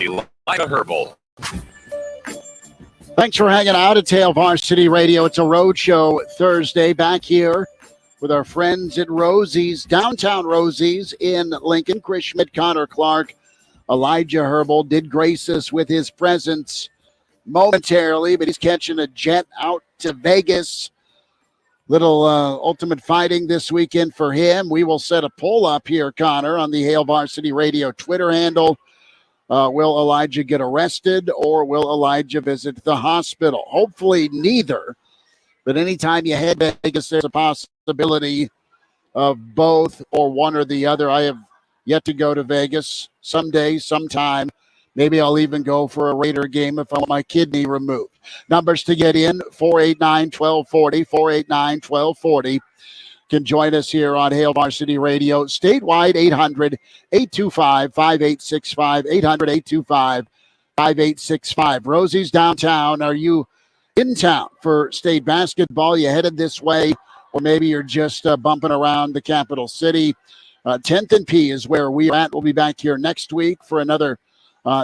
Elijah Herbal. Thanks for hanging out at Varsity Radio. It's a roadshow Thursday back here with our friends at Rosie's, downtown Rosie's in Lincoln. Chris Schmidt, Connor Clark, Elijah Herbal did grace us with his presence momentarily, but he's catching a jet out to Vegas. Little ultimate fighting this weekend for him. We will set a poll up here, Connor, on the Hail Varsity Radio Twitter handle. Will Elijah get arrested or will Elijah visit the hospital? Hopefully neither. But anytime you head to Vegas, there's a possibility of both or one or the other. I have yet to go to Vegas someday, sometime. Maybe I'll even go for a Raider game if I want my kidney removed. Numbers to get in, 489-1240, 489-1240. Can join us here on Hail Varsity Radio. Statewide, 800-825-5865, 800-825-5865. Rosie's downtown. Are you in town for state basketball? You headed this way, or maybe you're just bumping around the capital city. 10th and P is where we are at. We'll be back here next week for another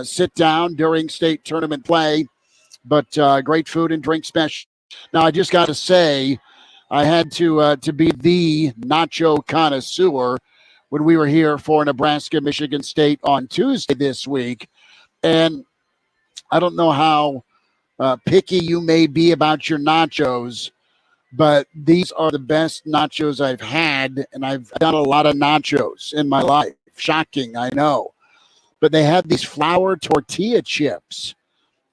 sit down during state tournament play. But great food and drink special. Now, I just got to say, I had to be the nacho connoisseur when we were here for Nebraska, Michigan State on Tuesday this week. And I don't know how picky you may be about your nachos, but these are the best nachos I've had, and I've done a lot of nachos in my life. Shocking, I know. But they have these flour tortilla chips,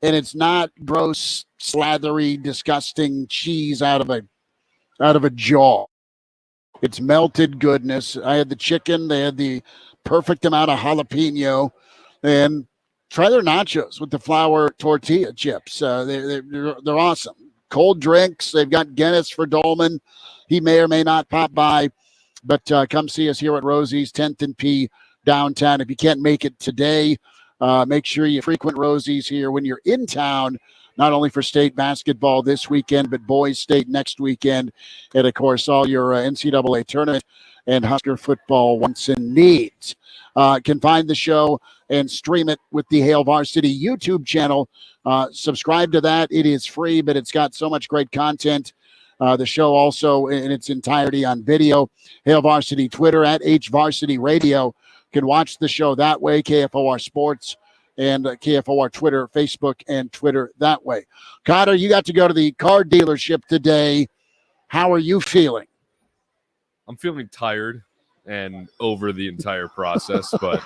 and it's not gross, slathery, disgusting cheese out of a jar. It's melted goodness. I had the chicken. They had the perfect amount of jalapeno. And try their nachos with the flour tortilla chips. They're awesome. Cold drinks. They've got Guinness for Dolman. He may or may not pop by. But come see us here at Rosie's, 10th and P downtown. If you can't make it today, make sure you frequent Rosie's here when you're in town, not only for state basketball this weekend, but boys state next weekend. And, of course, all your NCAA tournament and Husker football wants and needs. Can find the show and stream it with the Hail Varsity YouTube channel. Subscribe to that. It is free, but it's got so much great content. The show also in its entirety on video. Hail Varsity Twitter at HVarsity Radio. Can watch the show that way, KFOR Sports, and KFOR Twitter, Facebook, and Twitter that way. Connor, you got to go to the car dealership today. How are you feeling? I'm feeling tired and over the entire process, but,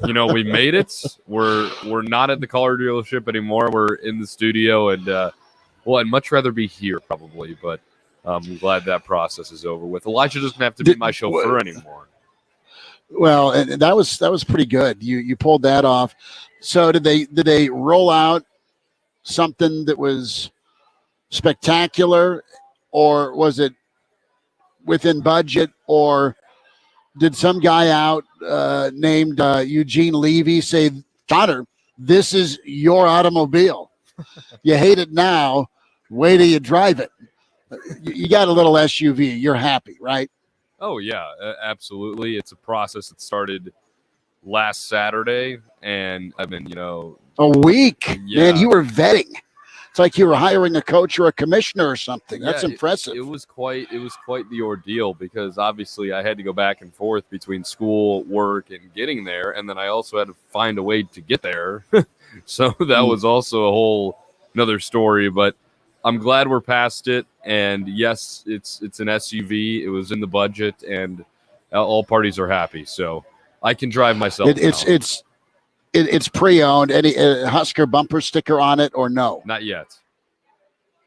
we made it. We're not at the car dealership anymore. We're in the studio, and, I'd much rather be here probably, but I'm glad that process is over with. Elijah doesn't have to be my chauffeur anymore. Well, and that was pretty good. You pulled that off. So did they roll out something that was spectacular, or was it within budget, or did some guy out named Eugene Levy say, "Connor, this is your automobile. You hate it now. Wait till you drive it." You got a little SUV. You're happy, right? Oh, yeah, absolutely. It's a process that started last Saturday, and I've been, a week. Yeah. Man, you were vetting. It's like you were hiring a coach or a commissioner or something. That's impressive. It was quite the ordeal, because obviously I had to go back and forth between school, work, and getting there, and then I also had to find a way to get there. So that was also a whole another story, but I'm glad we're past it. And yes, it's an SUV. It was in the budget, and all parties are happy. So I can drive myself. It's pre-owned. Any Husker bumper sticker on it or no? Not yet.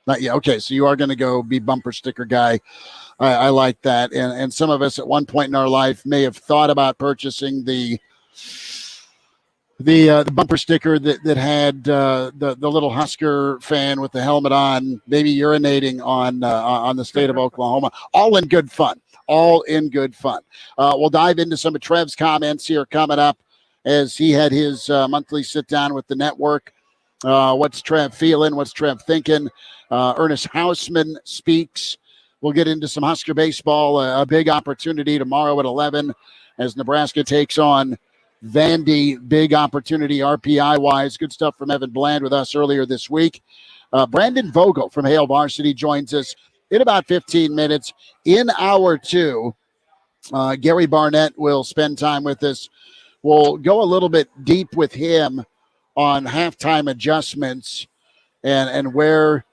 Not yet. Okay, so you are going to go be bumper sticker guy. I like that. And some of us at one point in our life may have thought about purchasing the bumper sticker that had the little Husker fan with the helmet on, maybe urinating on the state of Oklahoma. All in good fun. We'll dive into some of Trev's comments here coming up as he had his monthly sit down with the network. What's Trev feeling? What's Trev thinking? Ernest Hausman speaks. We'll get into some Husker baseball. A big opportunity tomorrow at 11 as Nebraska takes on Vandy, big opportunity RPI-wise. Good stuff from Evan Bland with us earlier this week. Brandon Vogel from Hale Varsity joins us in about 15 minutes. In hour 2, Gary Barnett will spend time with us. We'll go a little bit deep with him on halftime adjustments and where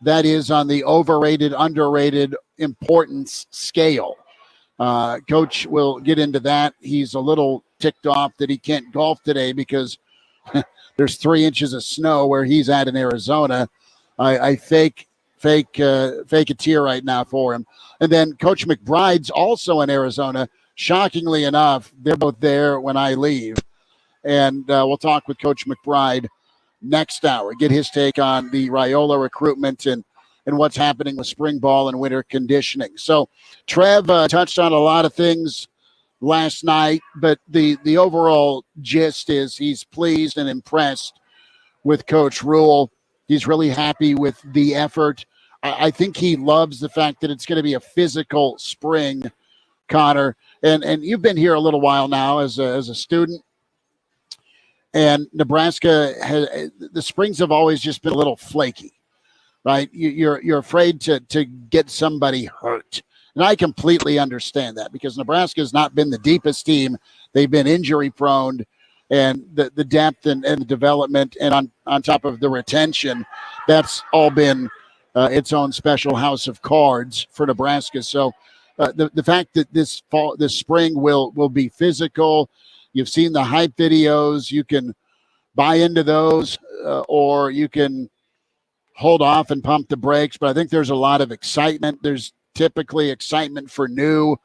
that is on the overrated, underrated importance scale. Coach will get into that. He's a little ticked off that he can't golf today because there's 3 inches of snow where he's at in Arizona. I fake a tear right now for him. And then Coach McBride's also in Arizona. Shockingly enough, they're both there when I leave. And we'll talk with Coach McBride next hour, get his take on the Raiola recruitment and what's happening with spring ball and winter conditioning. So Trev touched on a lot of things last night, but the overall gist is he's pleased and impressed with Coach Rule. He's really happy with the effort. I think he loves the fact that it's going to be a physical spring, Connor. And you've been here a little while now as a student. And Nebraska the springs have always just been a little flaky, right? You're afraid to get somebody hurt. And I completely understand that because Nebraska has not been the deepest team. They've been injury prone, and the depth and the development and on top of the retention, that's all been its own special house of cards for Nebraska. So the fact that this spring will be physical, you've seen the hype videos, you can buy into those or you can hold off and pump the brakes. But I think there's a lot of excitement. There's typically excitement for new.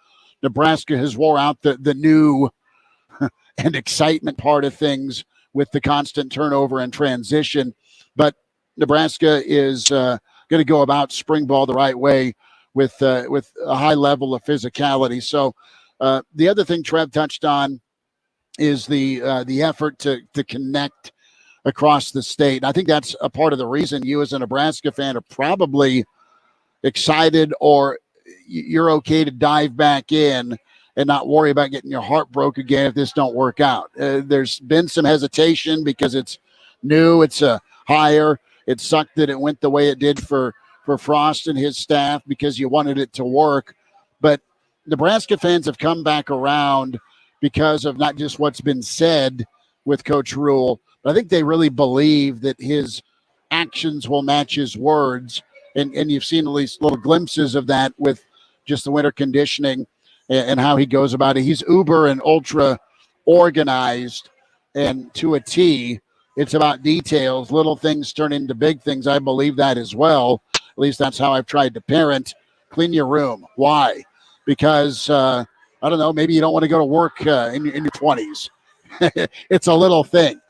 Nebraska has wore out the new and excitement part of things with the constant turnover and transition. But Nebraska is going to go about spring ball the right way with a high level of physicality. So the other thing Trev touched on is the effort to connect across the state. I think that's a part of the reason you as a Nebraska fan are probably excited, or you're okay to dive back in and not worry about getting your heart broke again if this don't work out. There's been some hesitation because it's new, it's a hire. It sucked that it went the way it did for Frost and his staff because you wanted it to work. But Nebraska fans have come back around because of not just what's been said with Coach Rule, but I think they really believe that his actions will match his words. And you've seen at least little glimpses of that with just the winter conditioning and how he goes about it. He's uber and ultra organized, and to a T. It's about details. Little things turn into big things. I believe that as well. At least that's how I've tried to parent. Clean your room. Why? Because, I don't know, maybe you don't want to go to work in your 20s. It's a little thing.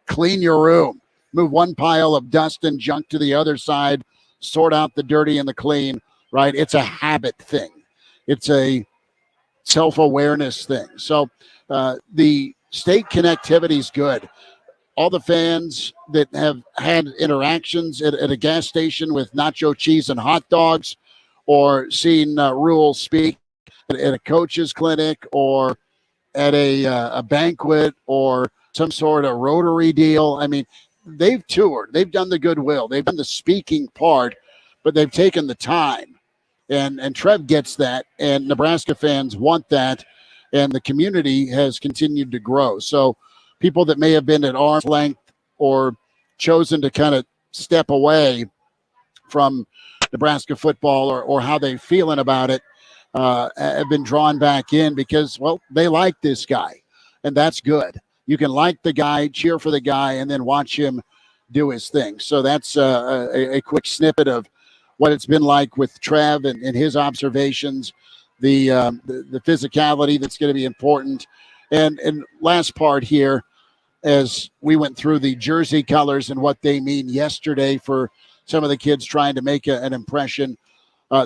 Clean your room. Move one pile of dust and junk to the other side. Sort out the dirty and the clean, right? It's a habit thing. It's a self-awareness thing. So the state connectivity is good. All the fans that have had interactions at a gas station with nacho cheese and hot dogs, or seen Rule speak at a coach's clinic, or at a banquet, or some sort of Rotary deal. I mean, they've toured. They've done the goodwill. They've done the speaking part, but they've taken the time. And Trev gets that, and Nebraska fans want that, and the community has continued to grow. So people that may have been at arm's length or chosen to kind of step away from Nebraska football or how they're feeling about it have been drawn back in because, well, they like this guy, and that's good. You can like the guy, cheer for the guy, and then watch him do his thing. So that's a quick snippet of what it's been like with Trev and his observations, the physicality that's going to be important. And last part here, as we went through the jersey colors and what they mean yesterday for some of the kids trying to make an impression,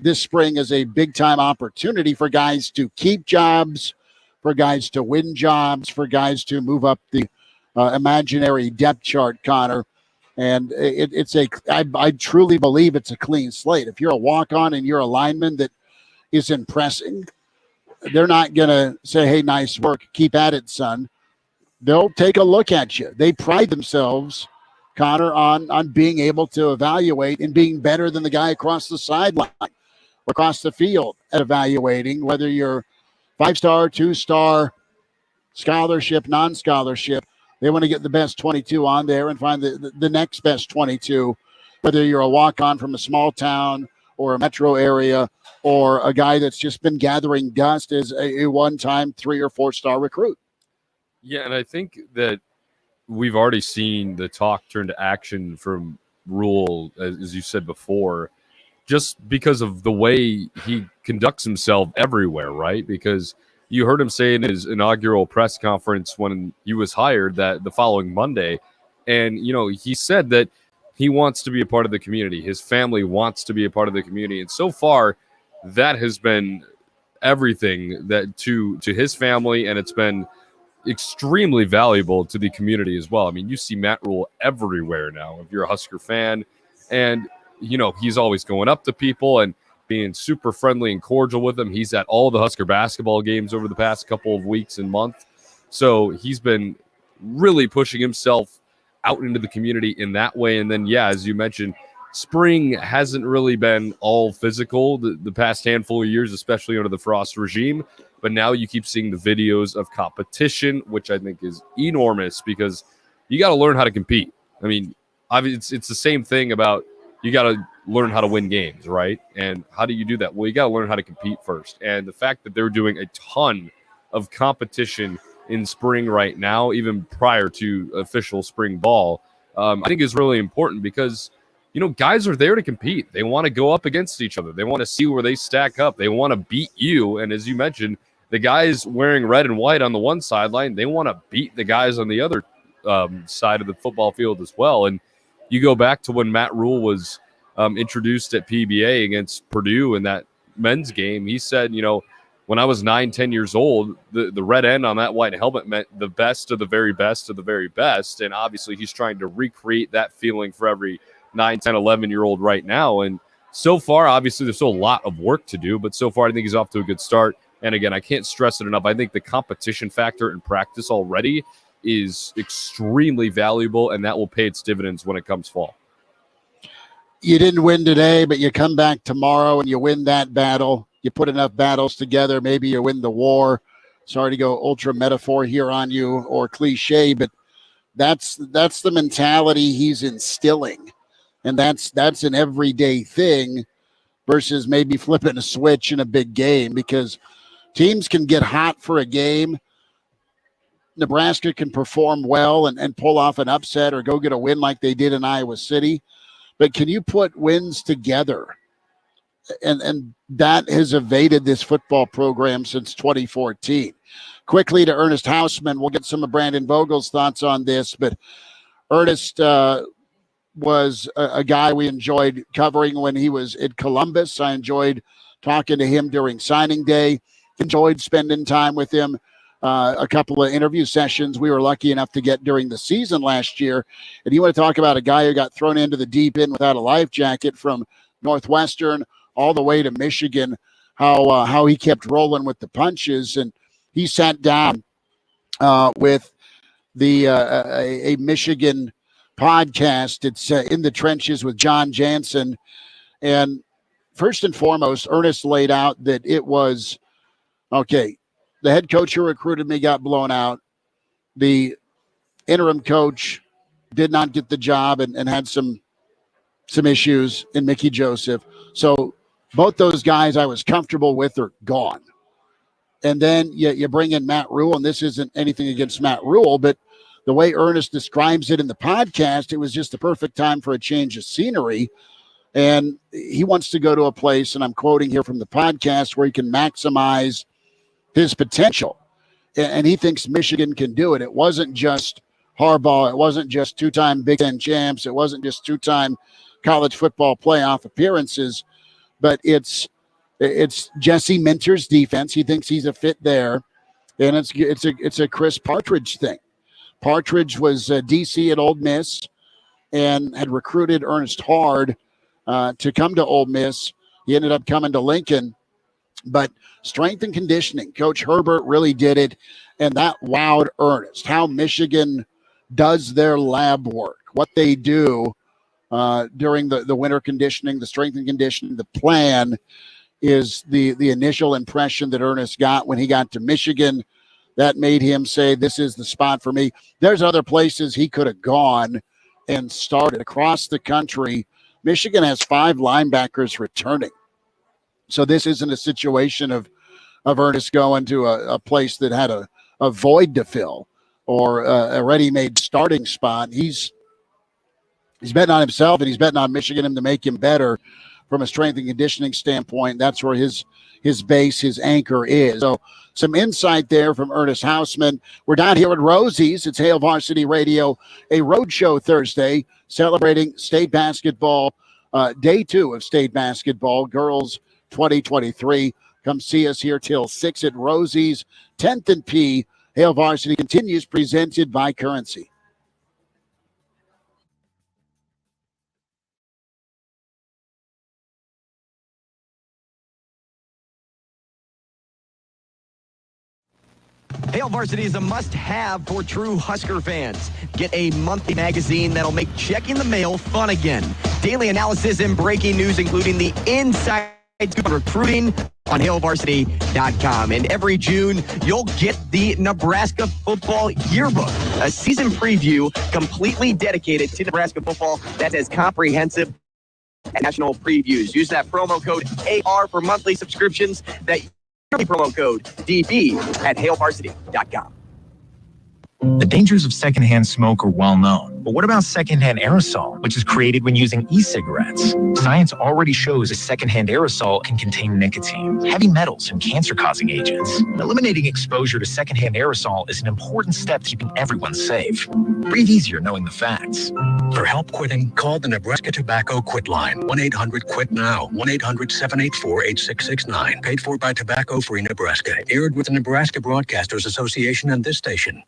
this spring is a big-time opportunity for guys to keep jobs, for guys to win jobs, for guys to move up the imaginary depth chart, Connor. And I truly believe it's a clean slate. If you're a walk-on and you're a lineman that is impressing, they're not going to say, hey, nice work, keep at it, son. they'll take a look at you. They pride themselves, Connor, on being able to evaluate and being better than the guy across the sideline or across the field at evaluating whether you're 5-star, 2-star, scholarship, non-scholarship. They want to get the best 22 on there and find the next best 22, whether you're a walk-on from a small town or a metro area or a guy that's just been gathering dust as a one-time 3 or 4-star recruit. Yeah, and I think that we've already seen the talk turn to action from Rule, as you said before, just because of the way he conducts himself everywhere, right? Because you heard him say in his inaugural press conference when he was hired that the following Monday, and, he said that he wants to be a part of the community. His family wants to be a part of the community. And so far, that has been everything that to his family, and it's been extremely valuable to the community as well. I mean, you see Matt Rule everywhere now if you're a Husker fan, and he's always going up to people and being super friendly and cordial with them. He's at all the Husker basketball games over the past couple of weeks and months, so he's been really pushing himself out into the community in that way. And then, as you mentioned, spring hasn't really been all physical the past handful of years, especially under the Frost regime. But now you keep seeing the videos of competition, which I think is enormous because you got to learn how to compete. I mean, it's the same thing about you got to learn how to win games, right? And how do you do that? Well, you got to learn how to compete first. And the fact that they're doing a ton of competition in spring right now, even prior to official spring ball, I think is really important because guys are there to compete. They want to go up against each other. They want to see where they stack up. They want to beat you. And as you mentioned, the guys wearing red and white on the one sideline, they want to beat the guys on the other side of the football field as well. And you go back to when Matt Rule was introduced at PBA against Purdue in that men's game. He said, when I was 9-10 years old, the red end on that white helmet meant the best of the very best of the very best. And obviously he's trying to recreate that feeling for every 9, 10, 11-year-old right now. And so far, obviously, there's still a lot of work to do, but so far I think he's off to a good start. And again, I can't stress it enough. I think the competition factor in practice already is extremely valuable, and that will pay its dividends when it comes fall. You didn't win today, but you come back tomorrow and you win that battle. You put enough battles together, maybe you win the war. Sorry to go ultra metaphor here on you or cliche, but that's the mentality he's instilling. And that's an everyday thing versus maybe flipping a switch in a big game, because teams can get hot for a game. Nebraska can perform well and pull off an upset or go get a win like they did in Iowa City. But can you put wins together? And that has evaded this football program since 2014. Quickly to Ernest Hausman. We'll get some of Brandon Vogel's thoughts on this. But Ernest was a guy we enjoyed covering when he was in Columbus. I enjoyed talking to him during signing day. Enjoyed spending time with him. A couple of interview sessions we were lucky enough to get during the season last year. And you want to talk about a guy who got thrown into the deep end without a life jacket from Northwestern all the way to Michigan, how he kept rolling with the punches. And he sat down with a Michigan podcast. It's In the Trenches with John Jansen. And first and foremost, Ernest laid out that it was, okay, the head coach who recruited me got blown out. The interim coach did not get the job and had some issues in Mickey Joseph. So both those guys I was comfortable with are gone. And then you bring in Matt Rule, and this isn't anything against Matt Rule, but the way Ernest describes it in the podcast, it was just the perfect time for a change of scenery. And he wants to go to a place, and I'm quoting here from the podcast, where he can maximize his potential. And he thinks Michigan can do it. It wasn't just Harbaugh. It wasn't just two-time Big Ten champs. It wasn't just two-time college football playoff appearances, but it's Jesse Minter's defense. He thinks he's a fit there. And it's a Chris Partridge thing. Partridge was DC at Ole Miss and had recruited Ernest hard to come to Ole Miss. He ended up coming to Lincoln. But strength and conditioning, Coach Herbert really did it. And that wowed Ernest, how Michigan does their lab work, what they do during the winter conditioning, the strength and conditioning. The plan is the initial impression that Ernest got when he got to Michigan. That made him say, this is the spot for me. There's other places he could have gone and started across the country. Michigan has 5 linebackers returning. So this isn't a situation of Ernest going to a place that had a void to fill or a ready-made starting spot. He's betting on himself, and he's betting on Michigan to make him better from a strength and conditioning standpoint. That's where his base, his anchor is. So some insight there from Ernest Hausman. We're down here at Rosie's. It's Hail Varsity Radio, a roadshow Thursday celebrating state basketball, day 2 of state basketball, girls 2023. Come see us here till 6 at Rosie's, 10th and P. Hail Varsity continues, presented by Currency. Hail Varsity is a must-have for true Husker fans. Get a monthly magazine that'll make checking the mail fun again. Daily analysis and breaking news, including the inside scoop on recruiting on HailVarsity.com. And every June, you'll get the Nebraska Football Yearbook, a season preview completely dedicated to Nebraska football that's as comprehensive as national previews. Use that promo code AR for monthly subscriptions. That promo code DB at HailVarsity.com. The dangers of secondhand smoke are well known. But what about secondhand aerosol, which is created when using e-cigarettes? Science already shows a secondhand aerosol can contain nicotine, heavy metals, and cancer-causing agents. Eliminating exposure to secondhand aerosol is an important step keeping everyone safe. Breathe easier knowing the facts. For help quitting, call the Nebraska Tobacco Quit Line, 1-800-QUIT-NOW, 1-800-784-8669. Paid for by Tobacco Free Nebraska. Aired with the Nebraska Broadcasters Association and this station.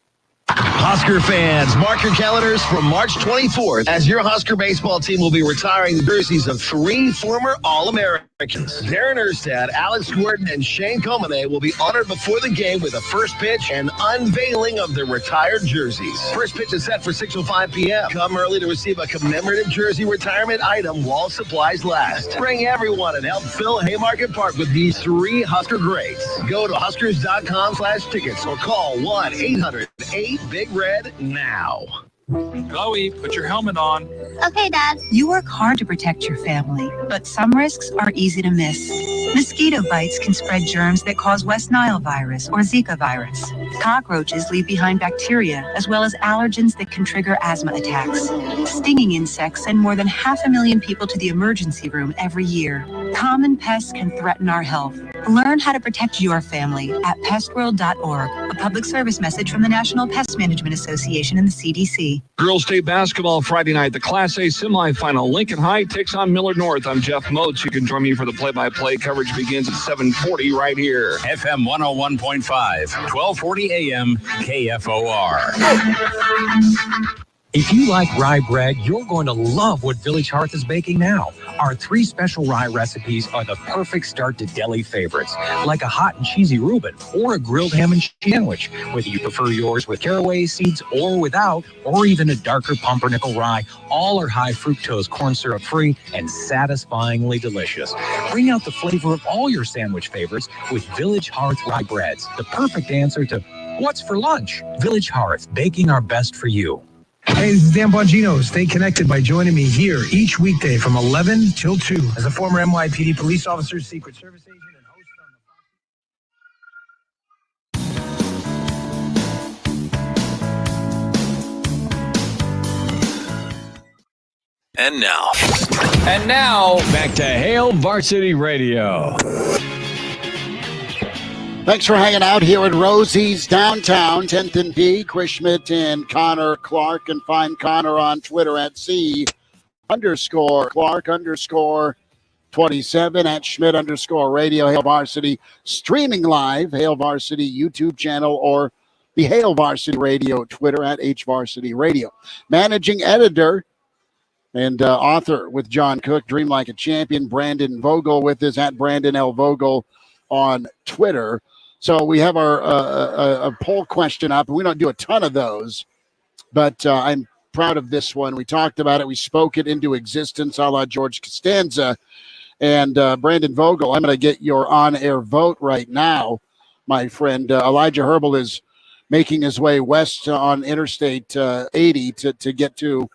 Husker fans, mark your calendars for March 24th as your Husker baseball team will be retiring the jerseys of 3 former All-Americans. Darren Erstad, Alex Gordon, and Shane Comane will be honored before the game with a first pitch and unveiling of their retired jerseys. First pitch is set for 6:05 p.m. Come early to receive a commemorative jersey retirement item while supplies last. Bring everyone and help fill Haymarket Park with these 3 Husker greats. Go to Huskers.com/tickets or call 1-800-8-BIG-RED now. Chloe, put your helmet on. Okay, Dad. You work hard to protect your family, but some risks are easy to miss. Mosquito bites can spread germs that cause West Nile virus or Zika virus. Cockroaches leave behind bacteria, as well as allergens that can trigger asthma attacks. Stinging insects send more than 500,000 people to the emergency room every year. Common pests can threaten our health. Learn how to protect your family at pestworld.org. A public service message from the National Pest Management Association and the CDC. Girls State Basketball Friday night. The Class A semifinal. Lincoln High takes on Millard North. I'm Jeff Moats. You can join me for the play-by-play. Coverage begins at 7:40 right here. FM 101.5, 1240 AM, KFOR. If you like rye bread, you're going to love what Village Hearth is baking now. Our 3 special rye recipes are the perfect start to deli favorites, like a hot and cheesy Reuben or a grilled ham and cheese sandwich. Whether you prefer yours with caraway seeds or without, or even a darker pumpernickel rye, all are high fructose, corn syrup free, and satisfyingly delicious. Bring out the flavor of all your sandwich favorites with Village Hearth rye breads, the perfect answer to what's for lunch. Village Hearth, baking our best for you. Hey, this is Dan Bongino. Stay connected by joining me here each weekday from 11 till 2 as a former NYPD police officer, Secret Service agent, and host And now, back to Hail Varsity Radio. Thanks for hanging out here at Rosie's downtown, 10th and P. Chris Schmidt and Connor Clark. And find Connor on Twitter at C_Clark_27 at Schmidt_radio. Hail Varsity streaming live, Hail Varsity YouTube channel, or the Hail Varsity Radio Twitter at HVarsity Radio. Managing editor and author with John Cook, Dream Like a Champion. Brandon Vogel with us at Brandon L. Vogel on Twitter. So we have our a poll question up, and we don't do a ton of those, but I'm proud of this one. We talked about it. We spoke it into existence, a la George Costanza. And Brandon Vogel, I'm going to get your on-air vote right now, my friend. Elijah Herbal is making his way west on Interstate 80 to get to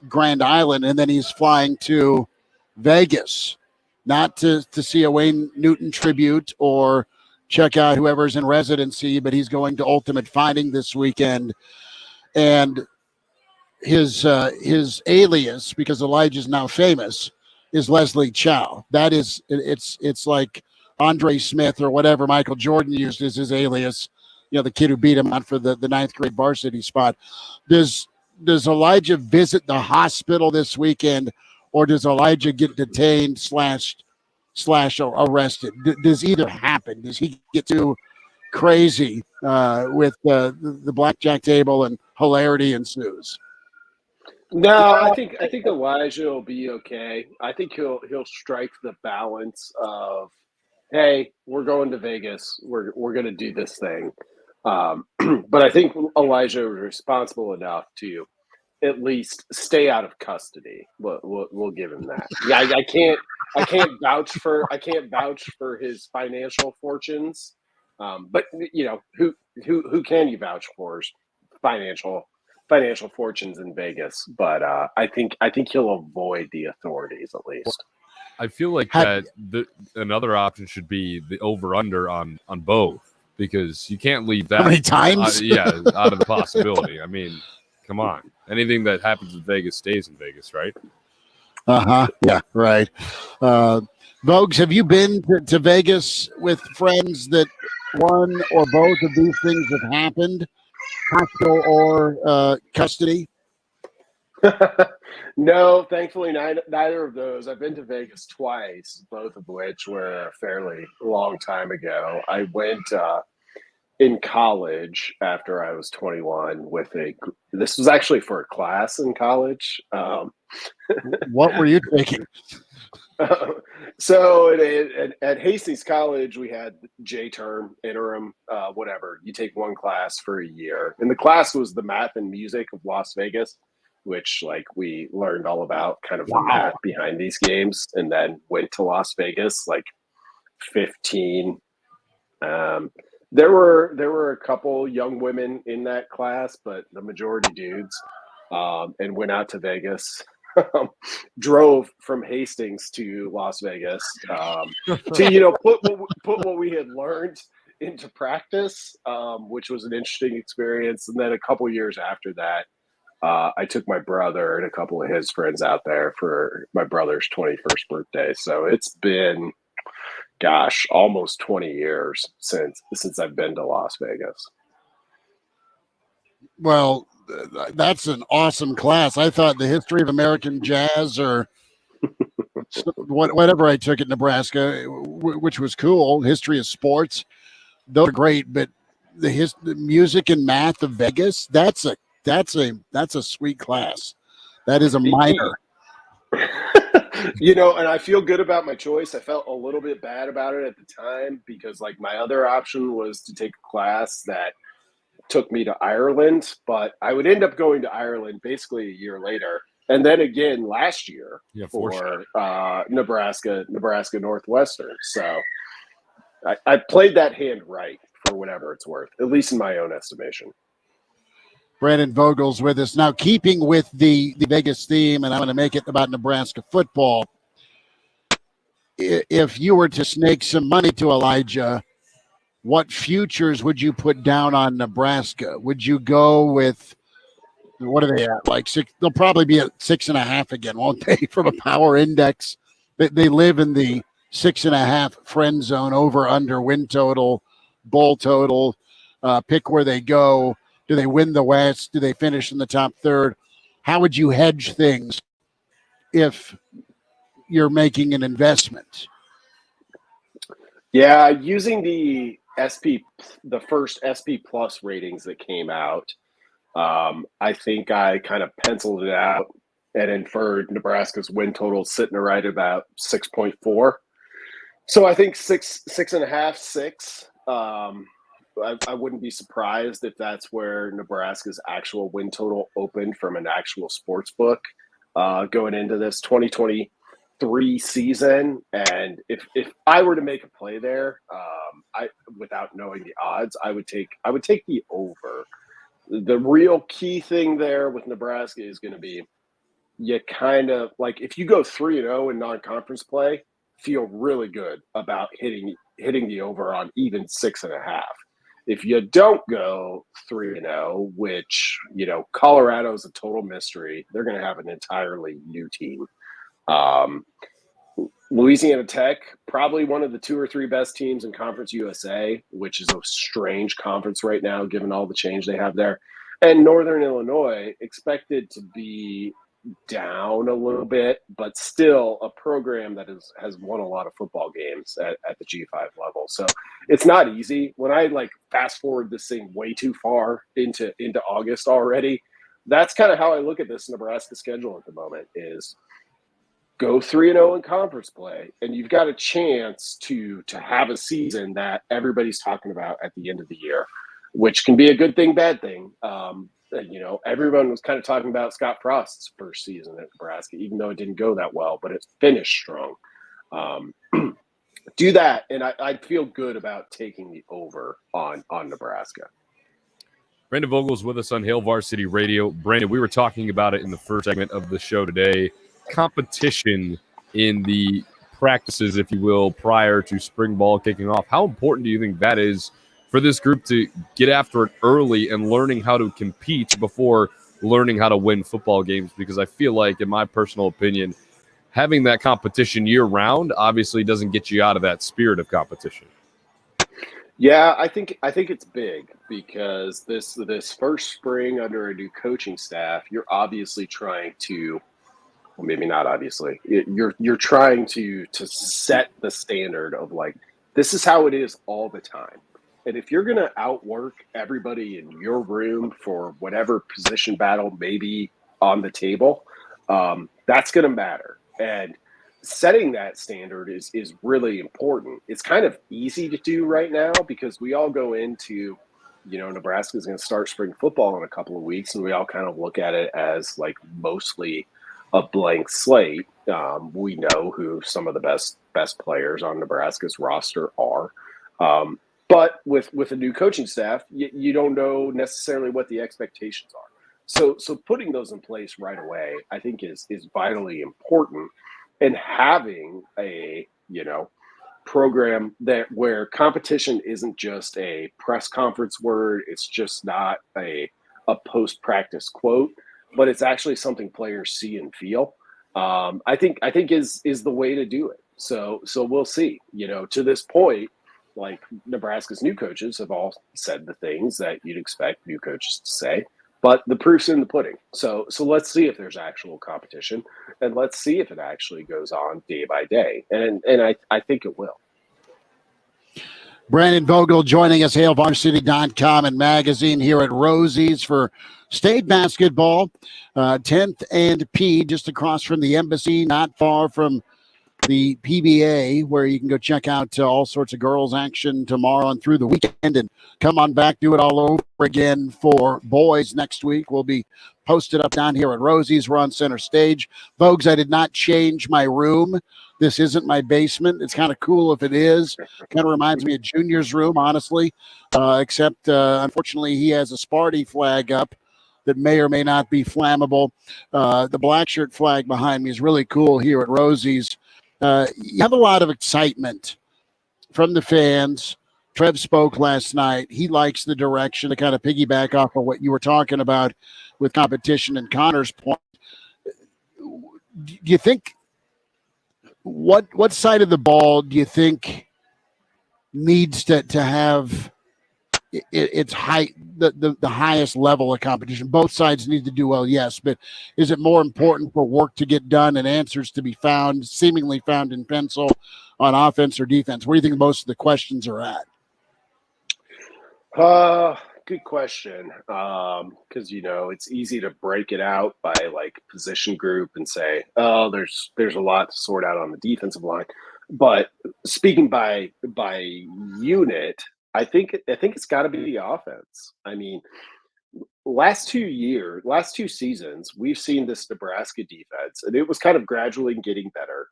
Grand Island, and then he's flying to Vegas, not to see a Wayne Newton tribute or check out whoever's in residency, but he's going to Ultimate Fighting this weekend. And his alias, because Elijah's now famous, is Leslie Chow. That is, it's like Andre Smith or whatever Michael Jordan used as his alias, the kid who beat him out for the ninth grade varsity spot. Does Elijah visit the hospital this weekend, or does Elijah get detained slash arrested? Does either happen? Does he get too crazy with the blackjack table and hilarity ensues? No, I think Elijah will be okay. I think he'll strike the balance of, hey, we're going to Vegas. We're going to do this thing. But I think Elijah was responsible enough to at least stay out of custody. We'll give him that. Yeah, I can't vouch for his financial fortunes. But who can you vouch for financial fortunes in Vegas? But I think he'll avoid the authorities at least. I feel like another option should be the over/under on both, because you can't leave that. How many times? Out of the possibility. I mean, come on. Anything that happens in Vegas stays in Vegas, right? Yeah, right. Vogues, have you been to Vegas with friends that one or both of these things have happened, hospital or custody? No, thankfully, neither of those. I've been to Vegas twice, both of which were a fairly long time ago. I went in college after I was 21 this was actually for a class in college. What were you taking? So at Hastings College, we had J-term, interim, whatever. You take one class for a year. And the class was the math and music of Las Vegas, which we learned all about kind of the math behind these games, and then went to Las Vegas 15. There were a couple young women in that class, but the majority dudes, and went out to Vegas. Drove from Hastings to Las Vegas to put what we had learned into practice, which was an interesting experience. And then a couple years after that, I took my brother and a couple of his friends out there for my brother's 21st birthday. So it's been, almost 20 years since I've been to Las Vegas. Well, that's an awesome class. I thought the history of American jazz or whatever I took at Nebraska, which was cool, history of sports, those are great. But the music and math of Vegas, that's a sweet class. That is a minor. And I feel good about my choice. I felt a little bit bad about it at the time because my other option was to take a class that took me to Ireland, but I would end up going to Ireland basically a year later. And then again last year for Nebraska Northwestern. So I played that hand right for whatever it's worth, at least in my own estimation. Brandon Vogel's with us. Now, keeping with the Vegas theme, and I'm going to make it about Nebraska football. If you were to snake some money to Elijah, what futures would you put down on Nebraska? Would you go with, what are they at? 6? They'll probably be at 6.5 again, won't they? From a power index. They live in the 6.5 friend zone, over, under, win total, bowl total, pick where they go. Do they win the West? Do they finish in the top third? How would you hedge things if you're making an investment? Yeah, using the first SP Plus ratings that came out, I think I kind of penciled it out and inferred Nebraska's win total sitting right about 6.4. So I think 6.5, 6 I wouldn't be surprised if that's where Nebraska's actual win total opened from an actual sports book going into this 2023 season. And if I were to make a play there, without knowing the odds, I would take the over. The real key thing there with Nebraska is going to be, you kind of like, if you go 3-0 in non-conference play, feel really good about hitting the over on even 6.5. If you don't go 3-0, which, Colorado's a total mystery, they're going to have an entirely new team. Louisiana Tech, probably one of the 2 or 3 best teams in Conference USA, which is a strange conference right now, given all the change they have there. And Northern Illinois, expected to be down a little bit, but still a program that has won a lot of football games at the G5 level. So it's not easy. When I fast forward this thing way too far into August already, that's kind of how I look at this Nebraska schedule at the moment is go 3-0 in conference play, and you've got a chance to have a season that everybody's talking about at the end of the year, which can be a good thing, bad thing. Everyone was kind of talking about Scott Frost's first season at Nebraska, even though it didn't go that well, but it finished strong. Do that, and I'd feel good about taking the over on Nebraska. Brandon Vogel's with us on Hail Varsity Radio. Brandon, we were talking about it in the first segment of the show today. Competition in the practices, if you will, prior to spring ball kicking off. How important do you think that is for this group to get after it early and learning how to compete before learning how to win football games? Because I feel like, in my personal opinion, having that competition year-round obviously doesn't get you out of that spirit of competition. Yeah, I think it's big because this first spring under a new coaching staff, you're obviously trying to, well, maybe not obviously, you're trying to set the standard of this is how it is all the time. And if you're going to outwork everybody in your room for whatever position battle may be on the table, that's going to matter. And setting that standard is really important. It's kind of easy to do right now because we all go into, Nebraska is going to start spring football in a couple of weeks, and we all kind of look at it as mostly a blank slate. We know who some of the best players on Nebraska's roster are. But with a new coaching staff, you don't know necessarily what the expectations are. So putting those in place right away, I think is vitally important. And having a program where competition isn't just a press conference word, it's just not a post practice quote, but it's actually something players see and feel. I think is the way to do it. So we'll see. To this point, Nebraska's new coaches have all said the things that you'd expect new coaches to say, but the proof's in the pudding. So let's see if there's actual competition, and let's see if it actually goes on day by day. And I think it will. Brandon Vogel joining us, HailVarsity.com and magazine here at Rosie's for state basketball. 10th and P, just across from the embassy, not far from the PBA, where you can go check out all sorts of girls action tomorrow and through the weekend, and come on back, do it all over again for boys next week. We'll be posted up down here at Rosie's. We're on center stage. Vogues, I did not change my room. This isn't my basement. It's kind of cool if it is. Kind of reminds me of Junior's room, honestly, except unfortunately he has a Sparty flag up that may or may not be flammable. The black shirt flag behind me is really cool here at Rosie's. You have a lot of excitement from the fans. Trev spoke last night. He likes the direction, to kind of piggyback off of what you were talking about with competition and Connor's point. Do you think what side of the ball do you think needs to have its height, the highest level of competition? Both sides need to do well, yes, but is it more important for work to get done and answers to be found, seemingly found in pencil, on offense or defense? Where do you think most of the questions are at? Good question. Because, it's easy to break it out by position group and say, oh, there's a lot to sort out on the defensive line. But speaking by unit, I think it's got to be the offense. I mean, last 2 seasons, we've seen this Nebraska defense, and it was kind of gradually getting better,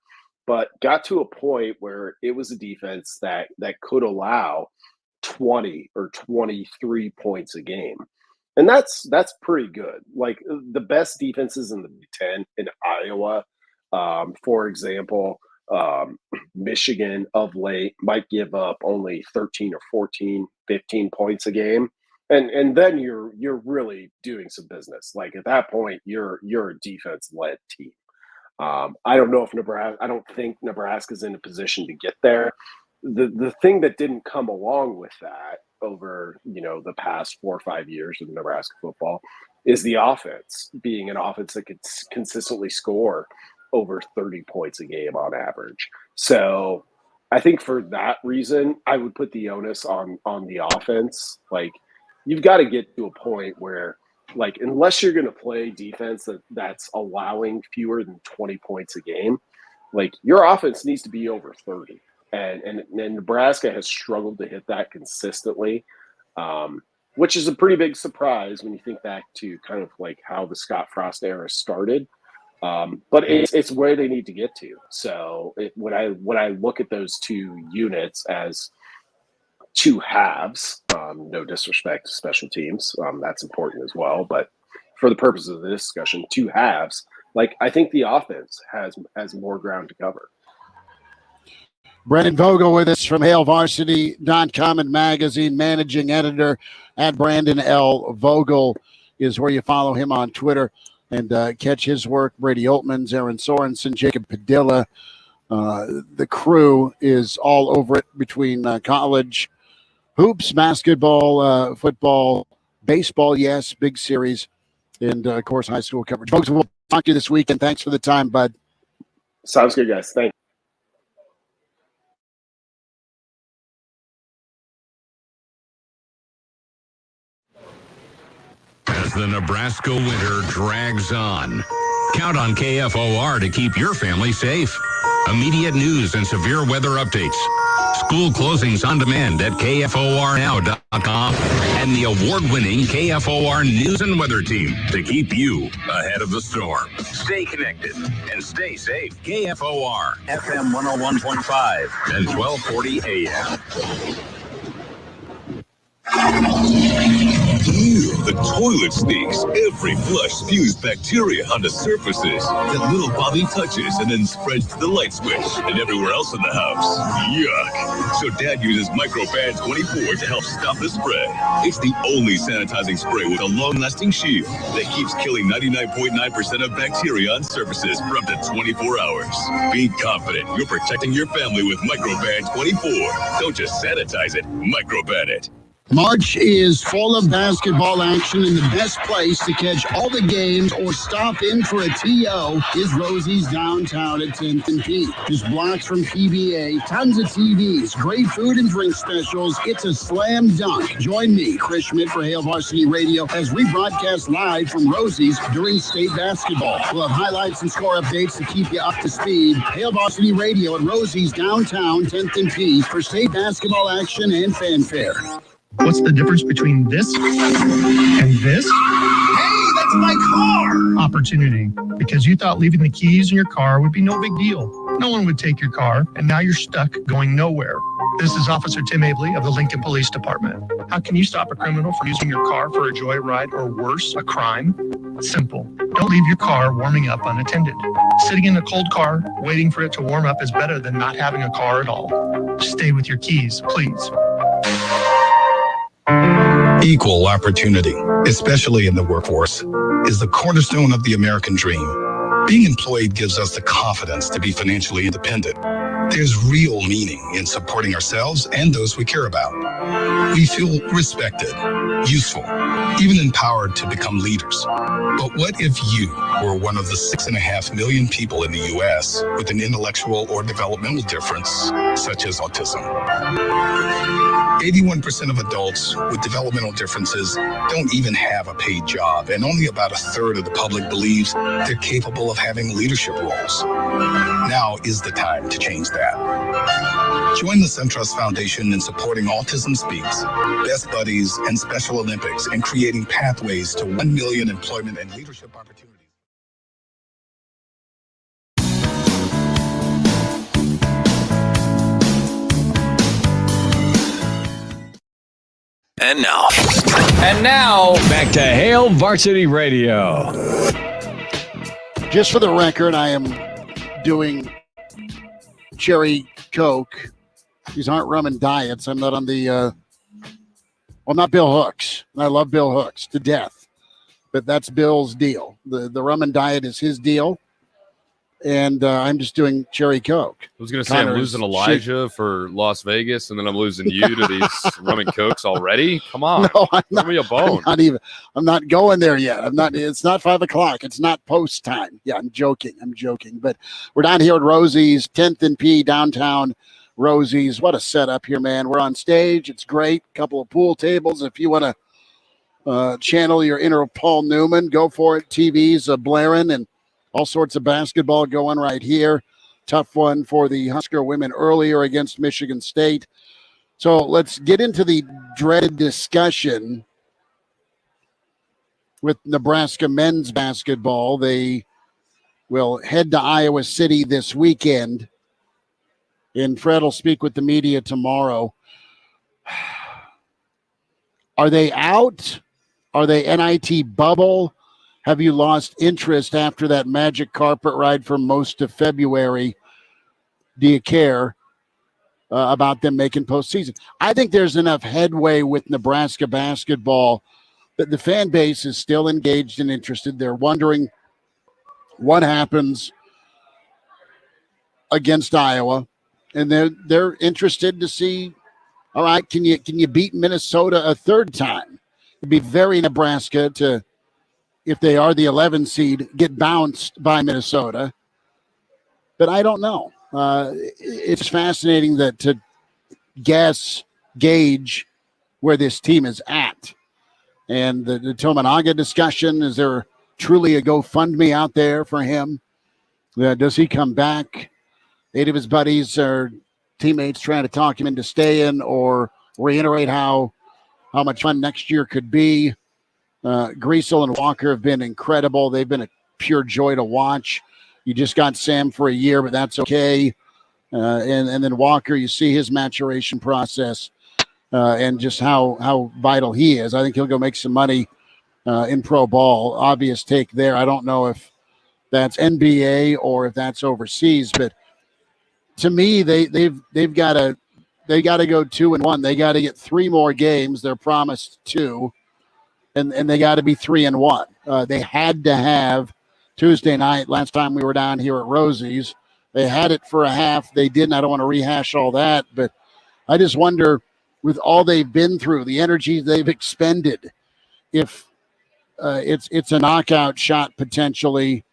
but got to a point where it was a defense that could allow 20 or 23 points a game. And that's pretty good. Like the best defenses in the Big Ten in Iowa, for example, Michigan of late might give up only 13 or 14, 15 points a game. And then you're really doing some business. Like at that point, you're a defense-led team. I don't think Nebraska's in a position to get there. The thing that didn't come along with that over the past 4 or 5 years of Nebraska football is the offense being an offense that could consistently score over 30 points a game on average. So I think for that reason, I would put the onus on the offense. Like you've got to get to a point where, like, unless you're going to play defense that's allowing fewer than 20 points a game, like your offense needs to be over 30. And Nebraska has struggled to hit that consistently, which is a pretty big surprise when you think back to kind of like how the Scott Frost era started. But it's where they need to get to. So when I look at those two units as two halves, no disrespect to special teams, that's important as well. But for the purposes of the discussion, two halves, like I think the offense has more ground to cover. Brandon Vogel with us from HailVarsity.com and magazine, managing editor at Brandon L. Vogel is where you follow him on Twitter and catch his work. Brady Oltmans, Aaron Sorensen, Jacob Padilla. The crew is all over it between college hoops, basketball, football, baseball, yes, big series, and, of course, high school coverage. Folks, we'll talk to you this weekend. Thanks for the time, bud. Sounds good, guys. Thanks. As the Nebraska winter drags on, count on KFOR to keep your family safe. Immediate news and severe weather updates. School closings on demand at KFORnow.com. And the award-winning KFOR News and Weather Team to keep you ahead of the storm. Stay connected and stay safe. KFOR, FM 101.5 and 1240 AM. The toilet stinks. Every flush spews bacteria onto surfaces that little Bobby touches and then spreads to the light switch and everywhere else in the house. Yuck. So Dad uses Microban 24 to help stop the spread. It's the only sanitizing spray with a long-lasting shield that keeps killing 99.9% of bacteria on surfaces for up to 24 hours. Be confident you're protecting your family with Microban 24. Don't just sanitize it, Microban it. March is full of basketball action, and the best place to catch all the games or stop in for a TO is Rosie's downtown at 10th and P. Just blocks from PBA, tons of TVs, great food and drink specials. It's a slam dunk. Join me, Chris Schmidt, for Hail Varsity Radio as we broadcast live from Rosie's during state basketball. We'll have highlights and score updates to keep you up to speed. Hail Varsity Radio at Rosie's downtown, 10th and P for state basketball action and fanfare. What's the difference between this and this? Hey, that's my car! Opportunity. Because you thought leaving the keys in your car would be no big deal. No one would take your car, and now you're stuck going nowhere. This is Officer Tim Abley of the Lincoln Police Department. How can you stop a criminal from using your car for a joyride or worse, a crime? Simple. Don't leave your car warming up unattended. Sitting in a cold car, waiting for it to warm up is better than not having a car at all. Stay with your keys, please. Equal opportunity, especially in the workforce, is the cornerstone of the American dream. Being employed gives us the confidence to be financially independent. There's real meaning in supporting ourselves and those we care about. We feel respected, useful, even empowered to become leaders. But what if you were one of the 6.5 million people in the U.S. with an intellectual or developmental difference, such as autism? 81% of adults with developmental differences don't even have a paid job, and only about a third of the public believes they're capable of having leadership roles. Now is the time to change that. Join the SunTrust Foundation in supporting Autism Speaks, Best Buddies, and Special Olympics, and creating pathways to 1 million employment and leadership opportunities. And now, back to Hail Varsity Radio. Just for the record, I am doing cherry Coke. These aren't rum and diets. I'm not on the, not Bill Hooks. And I love Bill Hooks to death. But that's Bill's deal. The rum and diet is his deal. And I'm just doing cherry Coke. I was going to say I'm losing Elijah for Las Vegas, and then I'm losing you to these rum and Cokes already. Come on, no, give me a bone. I'm not going there yet. It's not 5 o'clock. It's not post time. Yeah, I'm joking. But we're down here at Rosie's, 10th and P, downtown Rosie's. What a setup here, man. We're on stage. It's great. Couple of pool tables. If you want to channel your inner Paul Newman, go for it. TV's blaring and all sorts of basketball going right here. Tough one for the Husker women earlier against Michigan State. So let's get into the dreaded discussion with Nebraska men's basketball. They will head to Iowa City this weekend, and Fred will speak with the media tomorrow. Are they out? Are they NIT bubble? Have you lost interest after that magic carpet ride for most of February? Do you care about them making postseason? I think there's enough headway with Nebraska basketball that the fan base is still engaged and interested. They're wondering what happens against Iowa, and they're interested to see, all right, can you beat Minnesota a third time? It'd be very Nebraska to, if they are the 11 seed, get bounced by Minnesota. But I don't know. It's fascinating that to gauge where this team is at. And the Tominaga discussion, is there truly a GoFundMe out there for him? Does he come back? 8 of his buddies or teammates trying to talk him into staying, or reiterate how much fun next year could be. Greasel and Walker have been incredible. They've been a pure joy to watch. You just got Sam for a year, but that's okay. And then Walker, you see his maturation process and just how vital he is. I think he'll go make some money in pro ball. Obvious take there. I don't know if that's NBA or if that's overseas, but to me, they've got to go 2-1. They got to get 3 more games. They're promised 2. And they got to be 3-1. They had to have Tuesday night. Last time we were down here at Rosie's, they had it for a half. They didn't. I don't want to rehash all that, but I just wonder, with all they've been through, the energy they've expended, if it's a knockout shot potentially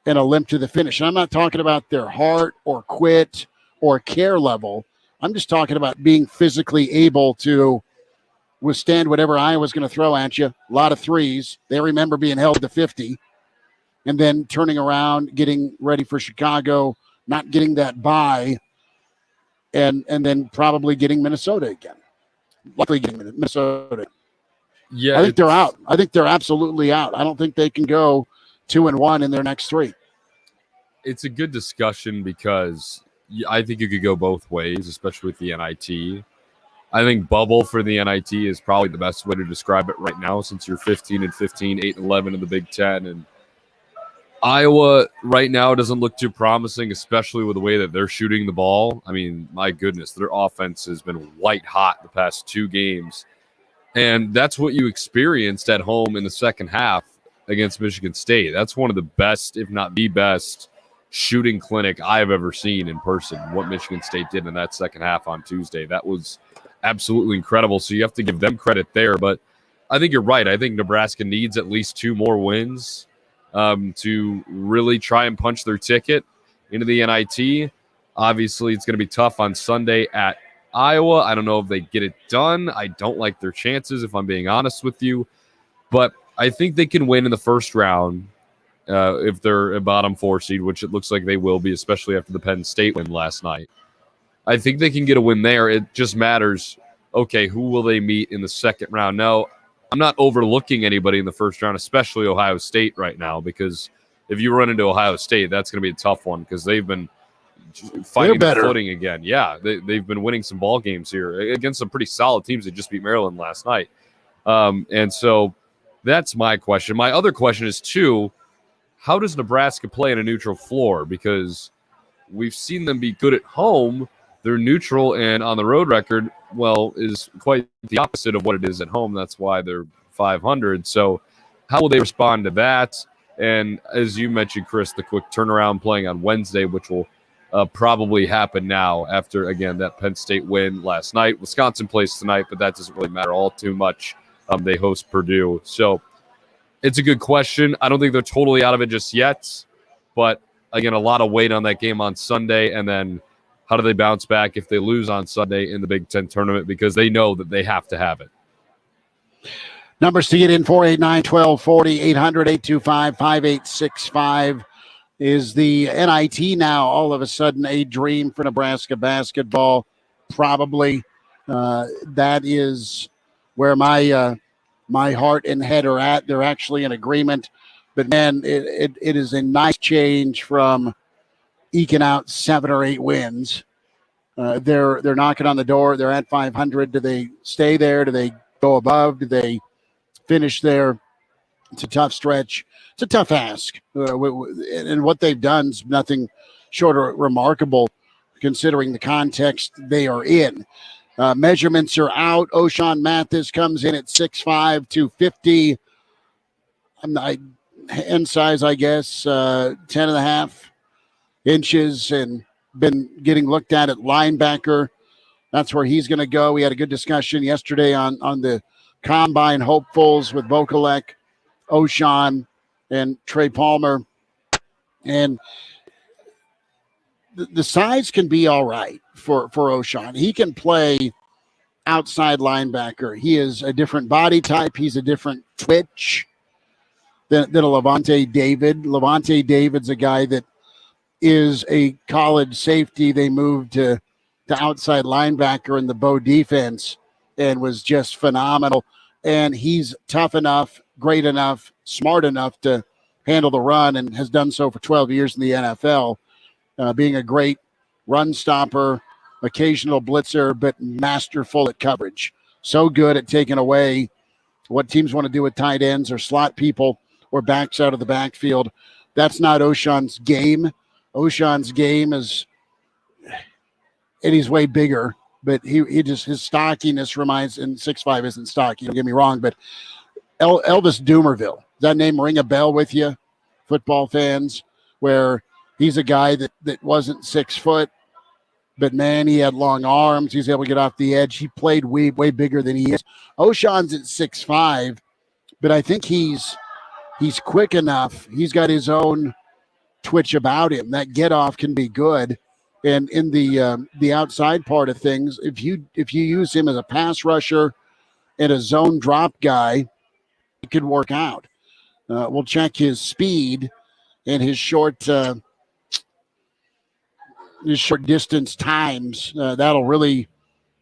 and a limp to the finish. And I'm not talking about their heart or quit or care level. I'm just talking about being physically able to withstand whatever Iowa's going to throw at you. A lot of threes. They remember being held to 50 and then turning around, getting ready for Chicago, not getting that bye, and then probably getting Minnesota again. Likely getting Minnesota. Yeah, I think they're out. I think they're absolutely out. I don't think they can go 2-1 in their next 3. It's a good discussion because I think you could go both ways, especially with the NIT. I think bubble for the NIT is probably the best way to describe it right now, since you're 15-15, 8-11 in the Big Ten. And Iowa right now doesn't look too promising, especially with the way that they're shooting the ball. I mean, my goodness, their offense has been white hot the past 2 games. And that's what you experienced at home in the second half against Michigan State. That's one of the best, if not the best, shooting clinic I've ever seen in person. What Michigan State did in that second half on Tuesday, that was absolutely incredible. So you have to give them credit there. But I think you're right. I think Nebraska needs at least 2 more wins to really try and punch their ticket into the NIT. Obviously, it's going to be tough on Sunday at Iowa. I don't know if they get it done. I don't like their chances, if I'm being honest with you. But I think they can win in the first round if they're a bottom 4 seed, which it looks like they will be, especially after the Penn State win last night. I think they can get a win there. It just matters, okay, who will they meet in the second round? Now, I'm not overlooking anybody in the first round, especially Ohio State right now, because if you run into Ohio State, that's going to be a tough one because they've been finding their footing again. Yeah, they've been winning some ball games here against some pretty solid teams. They just beat Maryland last night. And so that's my question. My other question is, too, how does Nebraska play in a neutral floor? Because we've seen them be good at home. They're neutral, and on the road record, well, is quite the opposite of what it is at home. That's why they're 500. So how will they respond to that? And as you mentioned, Chris, the quick turnaround playing on Wednesday, which will probably happen now after, again, that Penn State win last night. Wisconsin plays tonight, but that doesn't really matter all too much. They host Purdue. So it's a good question. I don't think they're totally out of it just yet. But, again, a lot of weight on that game on Sunday. And then how do they bounce back if they lose on Sunday in the Big Ten tournament? Because they know that they have to have it. Numbers to get in, 489-1240, 800-825-5865 is the NIT now all of a sudden a dream for Nebraska basketball. Probably that is where my heart and head are at. They're actually in agreement. But, man, it is a nice change from eking out 7 or 8 wins. They're knocking on the door. They're at 500. Do they stay there? Do they go above? Do they finish there? It's a tough stretch. It's a tough ask. And what they've done is nothing short of remarkable considering the context they are in. Measurements are out. O'Shawn Mathis comes in at 6'5", 250. Hand size, I guess, 10.5 inches, and been getting looked at linebacker. That's where he's going to go. We had a good discussion yesterday on the combine hopefuls with Vokalek, O'Shawn, and Trey Palmer. And the size can be all right for O'Shawn. He can play outside linebacker. He is a different body type. He's a different twitch than a Levante David. Levante David's a guy that is a college safety. They moved to outside linebacker in the Bo defense and was just phenomenal. And he's tough enough, great enough, smart enough to handle the run and has done so for 12 years in the NFL, being a great run stopper, occasional blitzer, but masterful at coverage. So good at taking away what teams want to do with tight ends or slot people or backs out of the backfield. That's not O'Shawn's game. O'Shawn's game is, and he's way bigger, but he just, his stockiness reminds, and 6'5" isn't stocky, don't get me wrong, but Elvis Doomerville, does that name ring a bell with you, football fans, where he's a guy that wasn't 6 foot, but man, he had long arms. He was able to get off the edge. He played way bigger than he is. O'Shawn's at 6'5", but I think he's quick enough. He's got his own twitch about him. That get off can be good. And in the outside part of things, if you use him as a pass rusher and a zone drop guy, it could work out. We'll check his speed and his short distance times. That'll really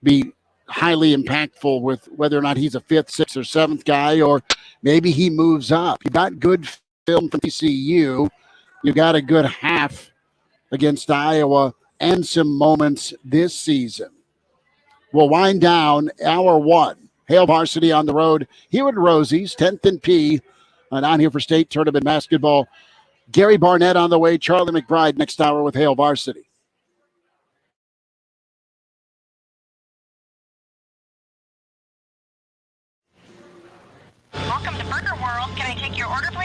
be highly impactful with whether or not he's a 5th, 6th, or 7th guy, or maybe he moves up. You got good film from TCU. You got a good half against Iowa and some moments this season. We'll wind down hour 1. Hail Varsity on the road here at Rosie's, 10th and P, down here for state tournament basketball. Gary Barnett on the way. Charlie McBride next hour with Hail Varsity. Welcome to Burger World. Can I take your order, please?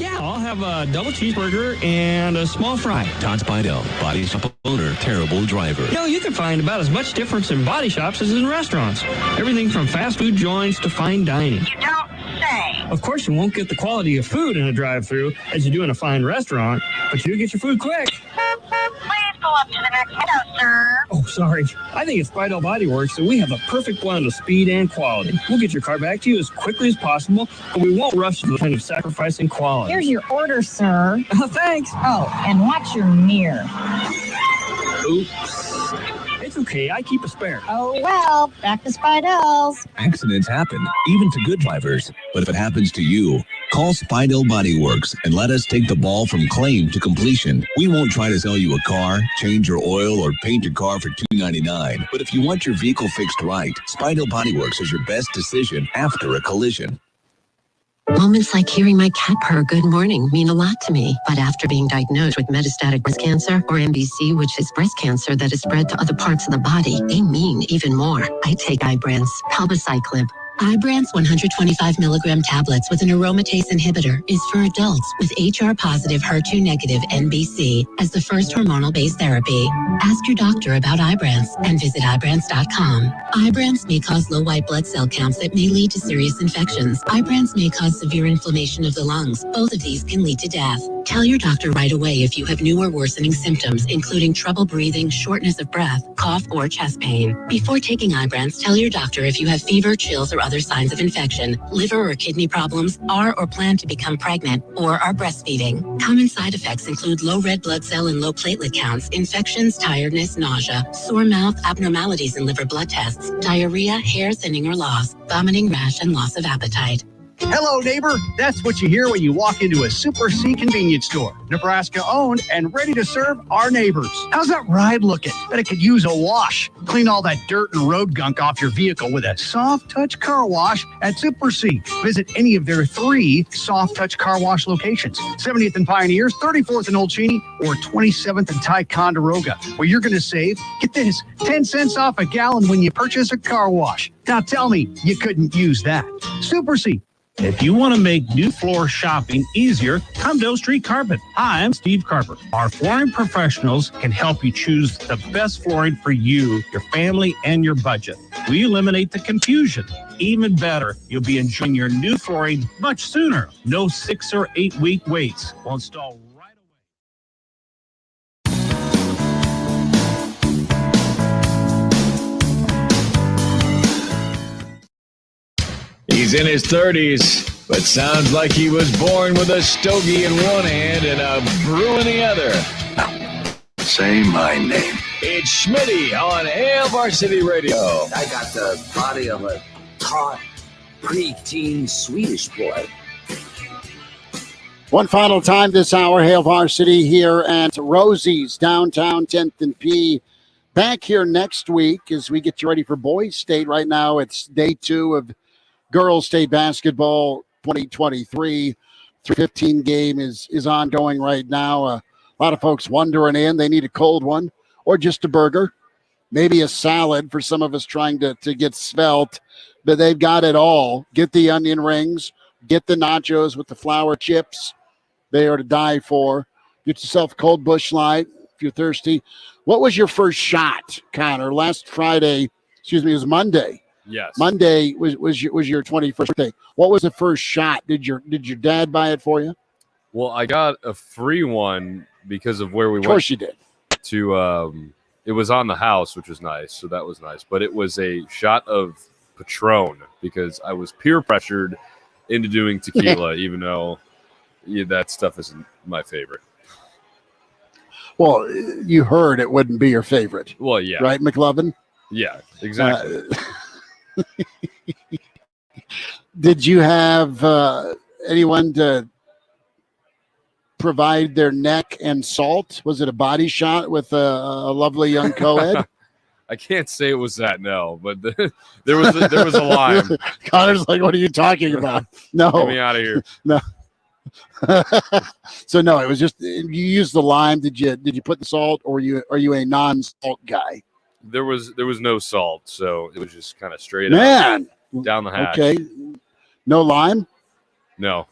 Yeah, I'll have a double cheeseburger and a small fry. Todd Spidell, body shop owner, terrible driver. You can find about as much difference in body shops as in restaurants. Everything from fast food joints to fine dining. You don't Of course, you won't get the quality of food in a drive-thru as you do in a fine restaurant, but you do get your food quick. Please go up to the next window, sir. Oh, sorry. I think at Spidell Body Works that we have a perfect blend of speed and quality. We'll get your car back to you as quickly as possible, but we won't rush to the point of sacrificing quality. Here's your order, sir. Thanks. Oh, and watch your mirror. Oops. It's okay. I keep a spare. Oh, well, back to Spidell's. Accidents happen, even to good drivers. But if it happens to you, call Spidell Body Works and let us take the ball from claim to completion. We won't try to sell you a car, change your oil, or paint your car for $2.99. But if you want your vehicle fixed right, Spidell Body Works is your best decision after a collision. Moments like hearing my cat purr good morning mean a lot to me. But after being diagnosed with metastatic breast cancer, or MBC, which is breast cancer that is spread to other parts of the body, they mean even more. I take Ibrance, palbociclib. Ibrance 125 milligram tablets with an aromatase inhibitor is for adults with HR-positive, HER2-negative NBC as the first hormonal-based therapy. Ask your doctor about Ibrance and visit Ibrance.com. Ibrance may cause low white blood cell counts that may lead to serious infections. Ibrance may cause severe inflammation of the lungs. Both of these can lead to death. Tell your doctor right away if you have new or worsening symptoms, including trouble breathing, shortness of breath, cough, or chest pain. Before taking Ibrance, tell your doctor if you have fever, chills, or other signs of infection, liver or kidney problems, are or plan to become pregnant, or are breastfeeding. Common side effects include low red blood cell and low platelet counts, infections, tiredness, nausea, sore mouth, abnormalities in liver blood tests, diarrhea, hair thinning or loss, vomiting, rash, and loss of appetite. Hello, neighbor. That's what you hear when you walk into a Super C convenience store. Nebraska owned and ready to serve our neighbors. How's that ride looking? Bet it could use a wash. Clean all that dirt and road gunk off your vehicle with a soft touch car wash at Super C. Visit any of their 3 soft touch car wash locations. 70th and Pioneers, 34th and Old Cheney, or 27th and Ticonderoga, where you're going to save, get this, 10 cents off a gallon when you purchase a car wash. Now tell me you couldn't use that. Super C. If you want to make new floor shopping easier, come to O Street Carpet. Hi, I'm Steve Carper. Our flooring professionals can help you choose the best flooring for you, your family, and your budget. We eliminate the confusion. Even better, you'll be enjoying your new flooring much sooner. No 6 or 8 week waits. We'll install right He's in his 30s, but sounds like he was born with a stogie in one hand and a brew in the other. Say my name. It's Schmitty on Hail Varsity Radio. I got the body of a taut, pre-teen Swedish boy. One final time this hour, Hail Varsity here at Rosie's, downtown 10th and P. Back here next week as we get you ready for Boys State. Right now, it's day 2 of Girls State Basketball 2023. 3:15 game is ongoing right now. A lot of folks wondering in. They need a cold one or just a burger, maybe a salad for some of us trying to get svelte, but they've got it all. Get the onion rings, get the nachos with the flour chips. They are to die for. Get yourself a cold Busch Light if you're thirsty. What was your first shot, Connor? Last Friday, it was Monday. Yes. Monday was your 21st birthday. What was the first shot? Did your dad buy it for you? Well, I got a free one because of where we went. Of course you did. To it was on the house, which was nice, so that was nice. But it was a shot of Patron because I was peer pressured into doing tequila, even though that stuff isn't my favorite. Well, you heard it wouldn't be your favorite. Well, yeah. Right, McLovin? Yeah, exactly. Did you have anyone to provide their neck and salt? Was it a body shot with a lovely young co-ed? I can't say it was that, no, but there was a lime. Connor's like, what are you talking about? No. Get me out of here. No. So no, it was just you used the lime. Did you put the salt, or are you a non-salt guy? There was no salt, so it was just kind of straight up down the hatch. Okay, no lime. No.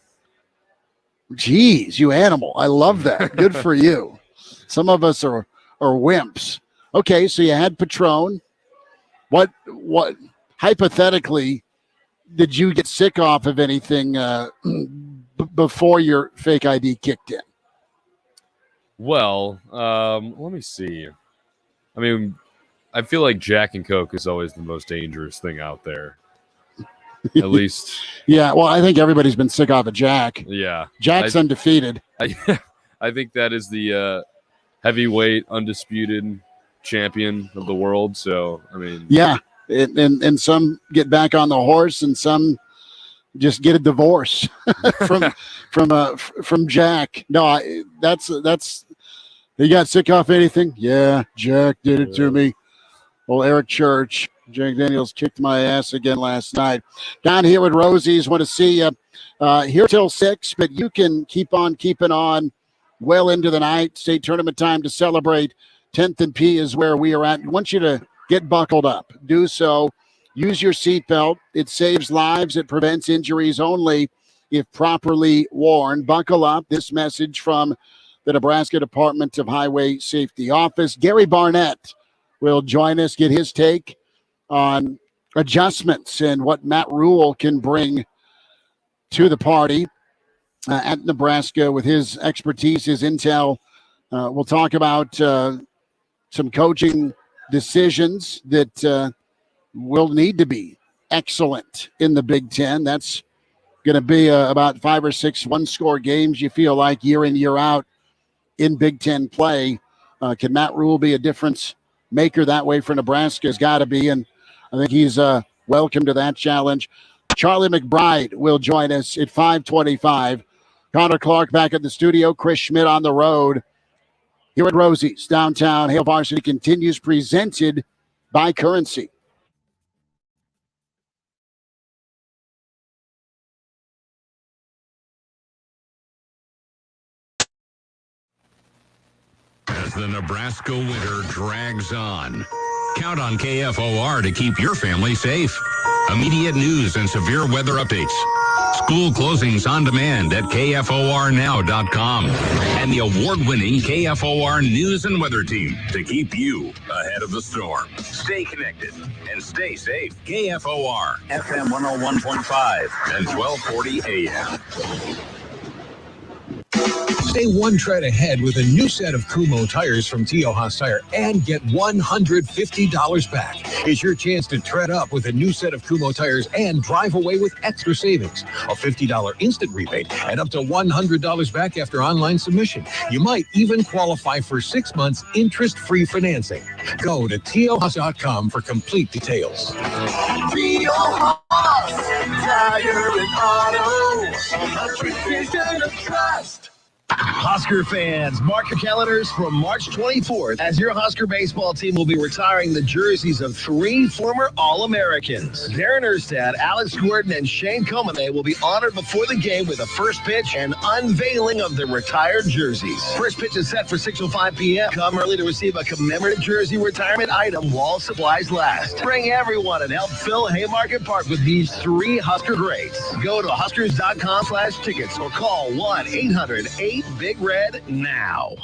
Jeez, you animal! I love that. Good for you. Some of us are wimps. Okay, so you had Patron. What hypothetically did you get sick off of anything before your fake ID kicked in? Well, let me see. I mean, I feel like Jack and Coke is always the most dangerous thing out there. At least. Yeah, well, I think everybody's been sick off of Jack. Yeah. Jack's undefeated. I think that is the heavyweight undisputed champion of the world. So, I mean. Yeah, and some get back on the horse and some just get a divorce from Jack. No, that's he got sick off anything? Yeah, Jack did it to me. Well, Eric Church, Jack Daniels kicked my ass again last night. Down here at Rosie's, want to see you here till 6, but you can keep on keeping on well into the night. State tournament time to celebrate. 10th and P is where we are at. I want you to get buckled up. Do so. Use your seatbelt. It saves lives. It prevents injuries only if properly worn. Buckle up. This message from the Nebraska Department of Highway Safety Office. Gary Barnett will join us, get his take on adjustments and what Matt Rule can bring to the party at Nebraska with his expertise, his intel. We'll talk about some coaching decisions that will need to be excellent in the Big Ten. That's going to be about 5 or 6 one-score games you feel like year in, year out in Big Ten play. Can Matt Rule be a difference maker that way for Nebraska? Has got to be, and I think he's welcome to that challenge. Charlie McBride will join us at 5:25. Connor Clark back at the studio. Chris Schmidt on the road here at Rosie's downtown. Hail Varsity continues, presented by Currency. As the Nebraska winter drags on, count on KFOR to keep your family safe. Immediate news and severe weather updates. School closings on demand at KFORnow.com. And the award-winning KFOR News and Weather Team to keep you ahead of the storm. Stay connected and stay safe. KFOR, FM 101.5 and 1240 AM. Stay one tread ahead with a new set of Kumho tires from T.O. Haas Tire and get $150 back. It's your chance to tread up with a new set of Kumho tires and drive away with extra savings. A $50 instant rebate and up to $100 back after online submission. You might even qualify for 6 months interest-free financing. Go to TOHaas.com for complete details. T.O. Haas Tire and Auto, a tradition of trust. Husker fans, mark your calendars for March 24th as your Husker baseball team will be retiring the jerseys of 3 former All-Americans. Darren Erstad, Alex Gordon, and Shane Comine will be honored before the game with a first pitch and unveiling of their retired jerseys. First pitch is set for 6:05 p.m. Come early to receive a commemorative jersey retirement item while supplies last. Bring everyone and help fill Haymarket Park with these 3 Husker greats. Go to Huskers.com/tickets or call 1-800-8-BIG-RED now.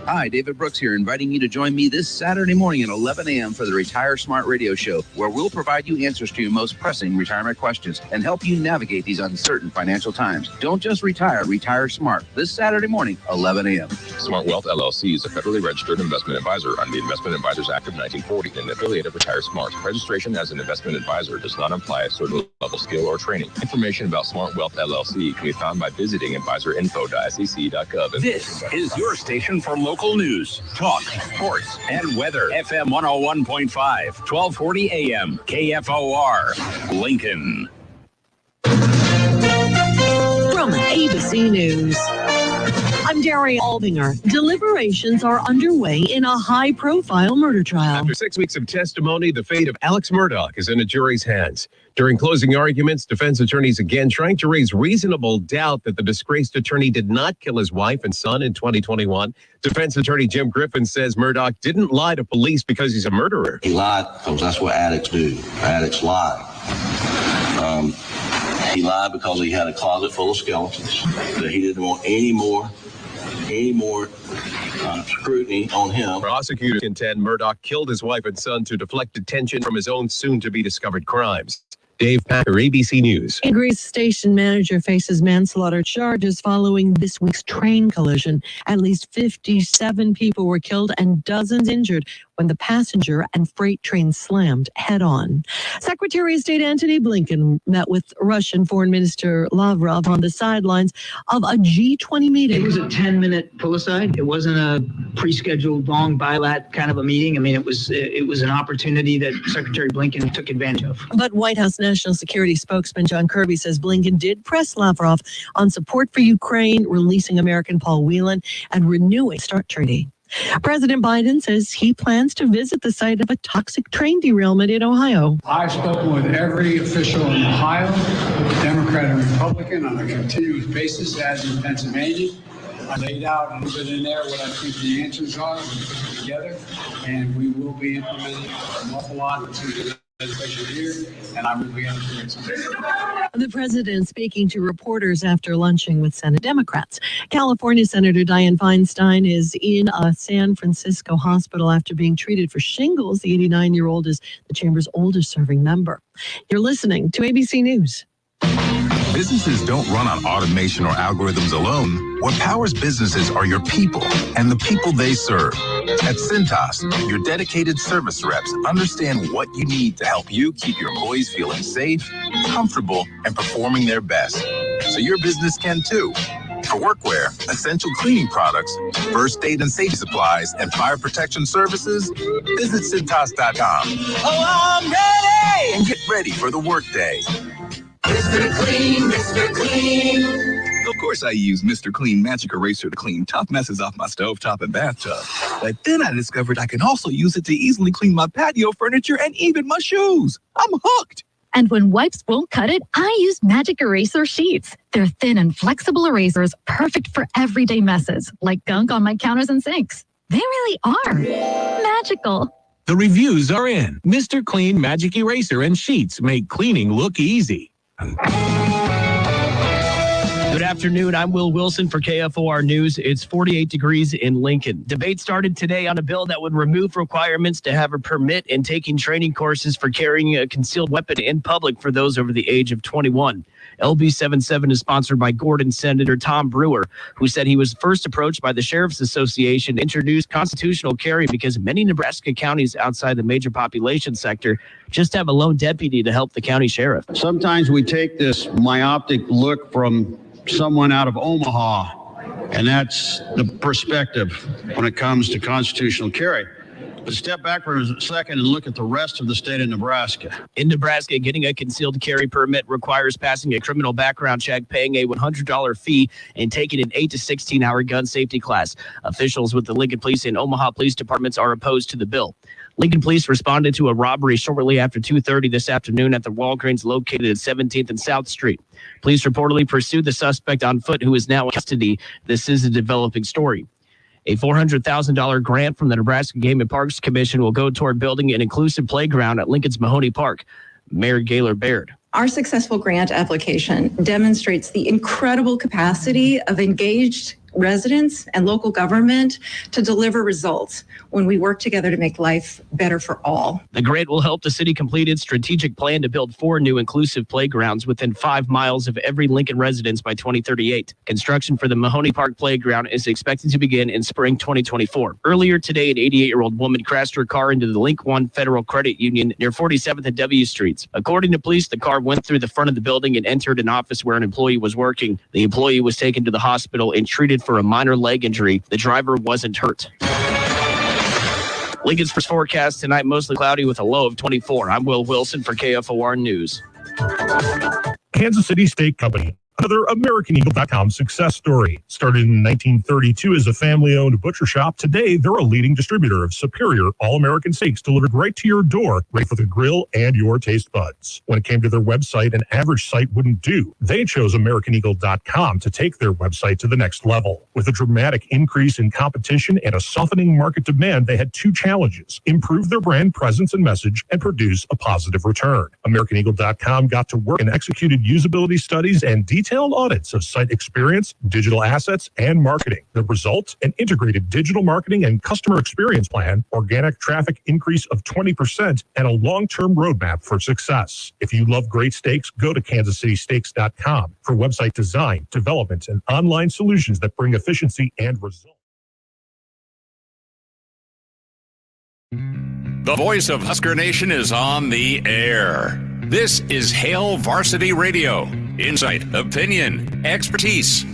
Hi, David Brooks here, inviting you to join me this Saturday morning at 11 a.m. for the Retire Smart radio show, where we'll provide you answers to your most pressing retirement questions and help you navigate these uncertain financial times. Don't just retire, retire smart. This Saturday morning, 11 a.m. Smart Wealth LLC is a federally registered investment advisor under the Investment Advisors Act of 1940 and an affiliate of Retire Smart. Registration as an investment advisor does not imply a certain level of skill or training. Information about Smart Wealth LLC can be found by visiting advisorinfo.sec.gov. This is your station for local news, talk, sports, and weather. FM 101.5, 1240 AM, KFOR, Lincoln. From ABC News, I'm Daria Aldinger. Deliberations are underway in a high-profile murder trial. After 6 weeks of testimony, the fate of Alex Murdaugh is in a jury's hands. During closing arguments, defense attorneys again trying to raise reasonable doubt that the disgraced attorney did not kill his wife and son in 2021. Defense attorney Jim Griffin says Murdaugh didn't lie to police because he's a murderer. He lied because that's what addicts do. Addicts lie. He lied because he had a closet full of skeletons, that he didn't want any more scrutiny on him. Prosecutors contend Murdaugh killed his wife and son to deflect attention from his own soon-to-be-discovered crimes. Dave Packer, ABC News. A Greece station manager faces manslaughter charges following this week's train collision. At least 57 people were killed and dozens injured when the passenger and freight train slammed head-on. Secretary of State Antony Blinken met with Russian Foreign Minister Lavrov on the sidelines of a G20 meeting. It was a 10-minute pull-aside. It wasn't a pre-scheduled long bilat kind of a meeting. I mean, it was an opportunity that Secretary Blinken took advantage of. But White House National Security spokesman John Kirby says Blinken did press Lavrov on support for Ukraine, releasing American Paul Whelan, and renewing the START treaty. President Biden says he plans to visit the site of a toxic train derailment in Ohio. I've spoken with every official in Ohio, Democrat and Republican, on a continuous basis, as in Pennsylvania. I laid out a little bit in there what I think the answers are. We put it together, and we will be implementing an awful lot of the legislation here, and I will be able to do something. The president speaking to reporters after lunching with Senate Democrats. California Senator Dianne Feinstein is in a San Francisco hospital after being treated for shingles. The 89-year-old is the chamber's oldest serving member. You're listening to ABC News. Businesses don't run on automation or algorithms alone. What powers businesses are your people and the people they serve. At Cintas, your dedicated service reps understand what you need to help you keep your employees feeling safe, comfortable, and performing their best. So your business can too. For workwear, essential cleaning products, first aid and safety supplies, and fire protection services, visit Cintas.com. Oh, I'm ready! And get ready for the workday. Mr. Clean, Mr. Clean. Of course I use Mr. Clean Magic Eraser to clean tough messes off my stovetop and bathtub. But then I discovered I can also use it to easily clean my patio furniture and even my shoes. I'm hooked. And when wipes won't cut it, I use Magic Eraser Sheets. They're thin and flexible erasers, perfect for everyday messes, like gunk on my counters and sinks. They really are magical. The reviews are in. Mr. Clean Magic Eraser and Sheets make cleaning look easy. Good afternoon. I'm Will Wilson for KFOR News. It's 48 degrees in Lincoln. Debate started today on a bill that would remove requirements to have a permit in taking training courses for carrying a concealed weapon in public for those over the age of 21. LB 77 is sponsored by Gordon Senator Tom Brewer, who said he was first approached by the Sheriff's Association to introduce constitutional carry because many Nebraska counties outside the major population sector just have a lone deputy to help the county sheriff. Sometimes we take this myopic look from someone out of Omaha, and that's the perspective when it comes to constitutional carry. But step back for a second and look at the rest of the state of Nebraska. In Nebraska, getting a concealed carry permit requires passing a criminal background check, paying a $100 fee, and taking an 8 to 16-hour gun safety class. Officials with the Lincoln Police and Omaha Police Departments are opposed to the bill. Lincoln Police responded to a robbery shortly after 2:30 this afternoon at the Walgreens located at 17th and South Street. Police reportedly pursued the suspect on foot, who is now in custody. This is a developing story. A $400,000 grant from the Nebraska Game and Parks Commission will go toward building an inclusive playground at Lincoln's Mahoney Park. Mayor Gaylor Baird. Our successful grant application demonstrates the incredible capacity of engaged residents and local government to deliver results when we work together to make life better for all. The grant will help the city complete its strategic plan to build 4 new inclusive playgrounds within 5 miles of every Lincoln residence by 2038. Construction for the Mahoney Park Playground is expected to begin in spring 2024. Earlier today, an 88-year-old woman crashed her car into the Link One Federal Credit Union near 47th and W Streets. According to police, the car went through the front of the building and entered an office where an employee was working. The employee was taken to the hospital and treated for a minor leg injury. The driver wasn't hurt. Lincoln's first forecast tonight, mostly cloudy with a low of 24. I'm Will Wilson for KFOR News. Kansas City Steak Company, another AmericanEagle.com success story. Started in 1932 as a family-owned butcher shop, today they're a leading distributor of superior all-American steaks delivered right to your door, ready for the grill and your taste buds. When it came to their website, an average site wouldn't do. They chose AmericanEagle.com to take their website to the next level. With a dramatic increase in competition and a softening market demand, they had 2 challenges: improve their brand presence and message, and produce a positive return. AmericanEagle.com got to work and executed usability studies and detailed detailed audits of site experience, digital assets, and marketing. The result, an integrated digital marketing and customer experience plan, organic traffic increase of 20%, and a long-term roadmap for success. If you love great steaks, go to kansascitysteaks.com for website design, development, and online solutions that bring efficiency and results. The voice of Husker Nation is on the air. This is Hail Varsity Radio. Insight, opinion, expertise,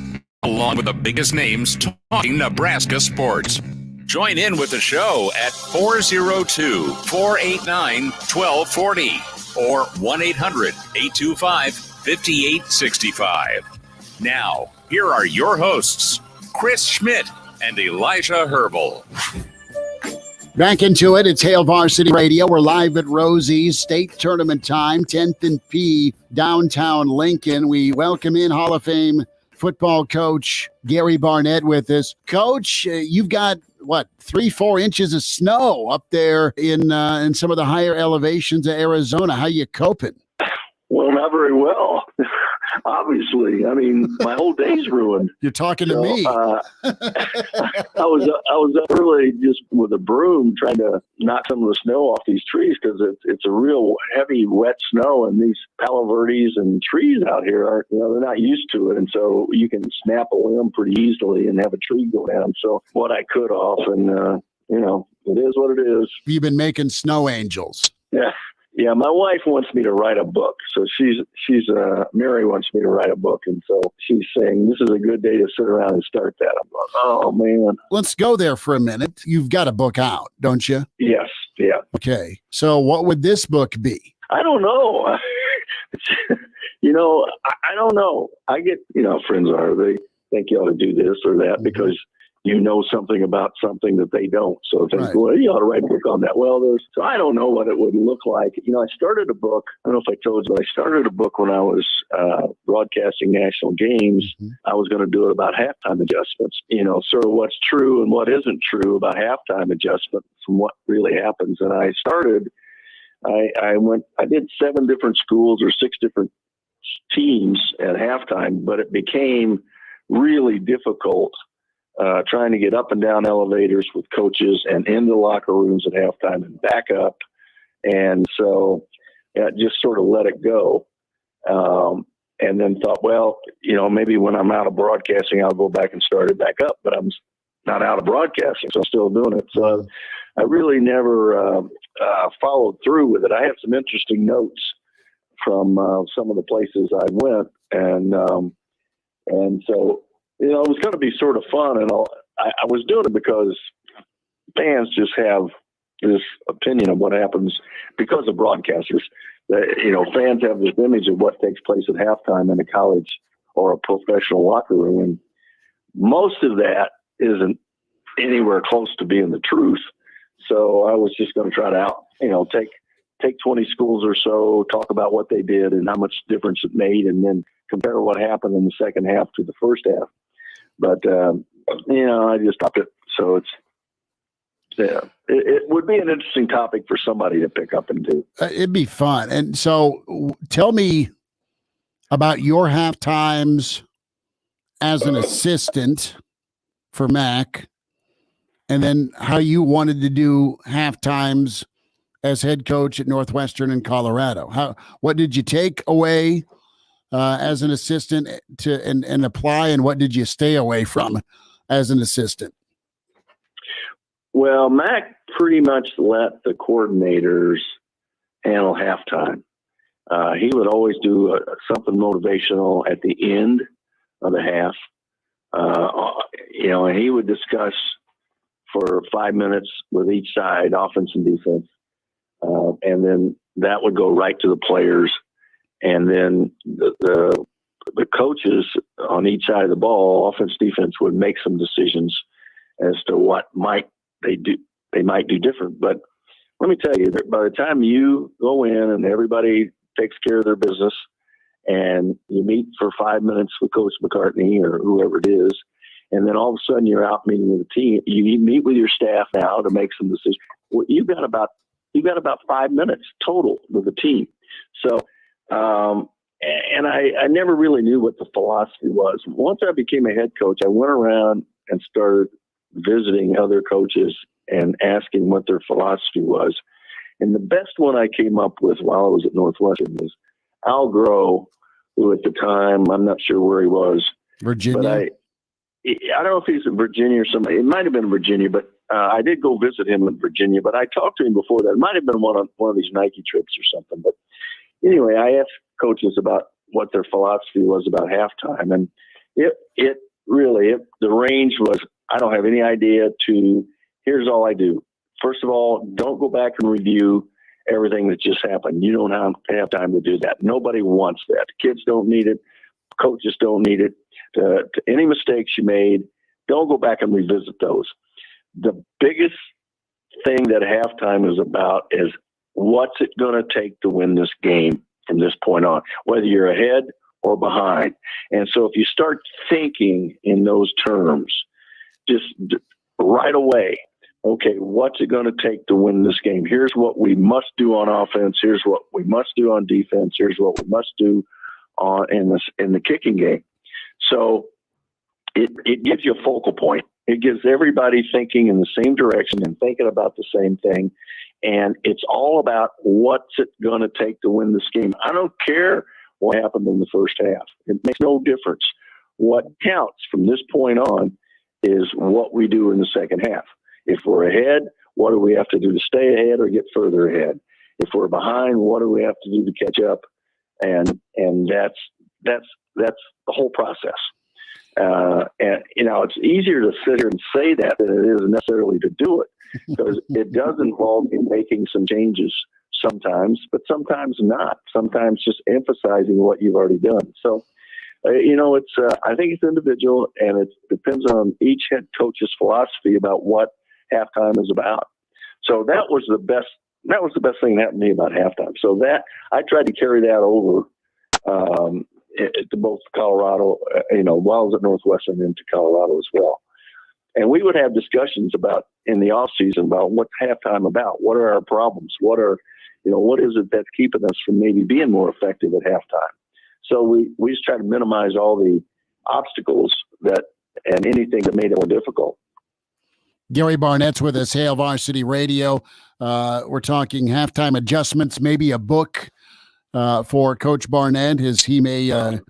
along with the biggest names talking Nebraska sports. Join in with the show at 402-489-1240 or 1-800-825-5865. Now, here are your hosts, Chris Schmidt and Elijah Herbal. Back into it. It's Hail Varsity Radio. We're live at Rosie's state tournament time, 10th and P, downtown Lincoln. We welcome in Hall of Fame football coach Gary Barnett with us. Coach, you've got, 3-4 inches of snow up there in some of the higher elevations of Arizona. How you coping? Well, not very well. Obviously, I mean, my whole day's ruined. You're talking to me. I was up early just with a broom trying to knock some of the snow off these trees because it's a real heavy, wet snow, and these Palo Verdes and trees out here are, they're not used to it, and so you can snap a limb pretty easily and have a tree go down. So what I could off, and it is what it is. You've been making snow angels. Yeah. Yeah, my wife wants me to write a book. So Mary wants me to write a book. And so she's saying, this is a good day to sit around and start that. I'm like, oh, man. Let's go there for a minute. You've got a book out, don't you? Yes. Yeah. Okay. So what would this book be? I don't know. I don't know. I get, friends they think you ought to do this or that because you know something about something that they don't. So they go, well, you ought to write a book on that. Well, so I don't know what it would look like. I started a book. I don't know if I told you, but I started a book when I was broadcasting national games. I was going to do it about halftime adjustments, sort of what's true and what isn't true about halftime adjustments from what really happens. And I started, I did 7 different schools or 6 different teams at halftime, but it became really difficult trying to get up and down elevators with coaches and in the locker rooms at halftime and back up. And so just sort of let it go. And then thought, well, maybe when I'm out of broadcasting, I'll go back and start it back up, but I'm not out of broadcasting, so I'm still doing it. So I really never followed through with it. I have some interesting notes from some of the places I went. And so, it was going to be sort of fun, and I was doing it because fans just have this opinion of what happens because of broadcasters. Fans have this image of what takes place at halftime in a college or a professional locker room, and most of that isn't anywhere close to being the truth. So I was just going to try to take 20 schools or so, talk about what they did and how much difference it made, and then compare what happened in the second half to the first half. But, I just stopped it. So it would be an interesting topic for somebody to pick up and do. It'd be fun. And so tell me about your half times as an assistant for Mac, and then how you wanted to do half times as head coach at Northwestern in Colorado. What did you take away as an assistant and apply, and what did you stay away from as an assistant? Well, Mac pretty much let the coordinators handle halftime. He would always do something motivational at the end of the half, and he would discuss for 5 minutes with each side, offense and defense, and then that would go right to the players. And then the coaches on each side of the ball, offense, defense, would make some decisions as to what they might do different. But let me tell you, that by the time you go in and everybody takes care of their business, and you meet for 5 minutes with Coach McCartney or whoever it is, and then all of a sudden you're out meeting with the team, you meet with your staff now to make some decisions. Well, you've got about 5 minutes total with the team. So And I never really knew what the philosophy was. Once I became a head coach, I went around and started visiting other coaches and asking what their philosophy was. And the best one I came up with while I was at Northwestern was Al Groh, who at the time, I'm not sure where he was. Virginia? But I don't know if he's in Virginia or something. It might have been Virginia, but I did go visit him in Virginia. But I talked to him before that. It might have been one of these Nike trips or something. But anyway, I asked coaches about what their philosophy was about halftime. And the range was, I don't have any idea, to here's all I do. First of all, don't go back and review everything that just happened. You don't have time to do that. Nobody wants that. Kids don't need it. Coaches don't need it. To any mistakes you made, don't go back and revisit those. The biggest thing that halftime is about is what's it going to take to win this game from this point on, whether you're ahead or behind. And so if you start thinking in those terms, just right away, okay, what's it going to take to win this game? Here's what we must do on offense. Here's what we must do on defense. Here's what we must do in the kicking game. So it gives you a focal point. It gives everybody thinking in the same direction and thinking about the same thing. And it's all about what's it going to take to win this game. I don't care what happened in the first half. It makes no difference. What counts from this point on is what we do in the second half. If we're ahead, what do we have to do to stay ahead or get further ahead? If we're behind, what do we have to do to catch up? And that's the whole process. And it's easier to sit here and say that than it is necessarily to do it, because it does involve making some changes sometimes, but sometimes not. Sometimes just emphasizing what you've already done. So, I think it's individual, and it depends on each head coach's philosophy about what halftime is about. So that was the best thing that happened to me about halftime. So that I tried to carry that over to both Colorado, while I was at Northwestern, and to Colorado as well. And we would have discussions in the off season about what's halftime about. What are our problems? What is it that's keeping us from maybe being more effective at halftime? So we just try to minimize all the obstacles and anything that made it more difficult. Gary Barnett's with us, Hail Varsity Radio. We're talking halftime adjustments, maybe a book for Coach Barnett, as he may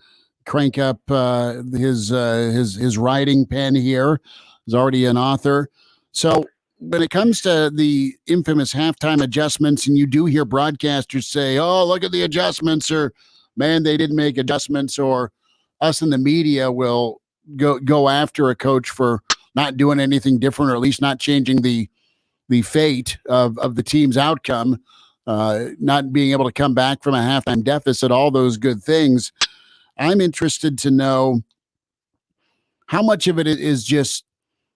crank up his writing pen here. He's already an author. So when it comes to the infamous halftime adjustments, and you do hear broadcasters say, oh, look at the adjustments, or man, they didn't make adjustments, or us in the media will go after a coach for not doing anything different, or at least not changing the fate of the team's outcome, not being able to come back from a halftime deficit, all those good things. I'm interested to know how much of it is just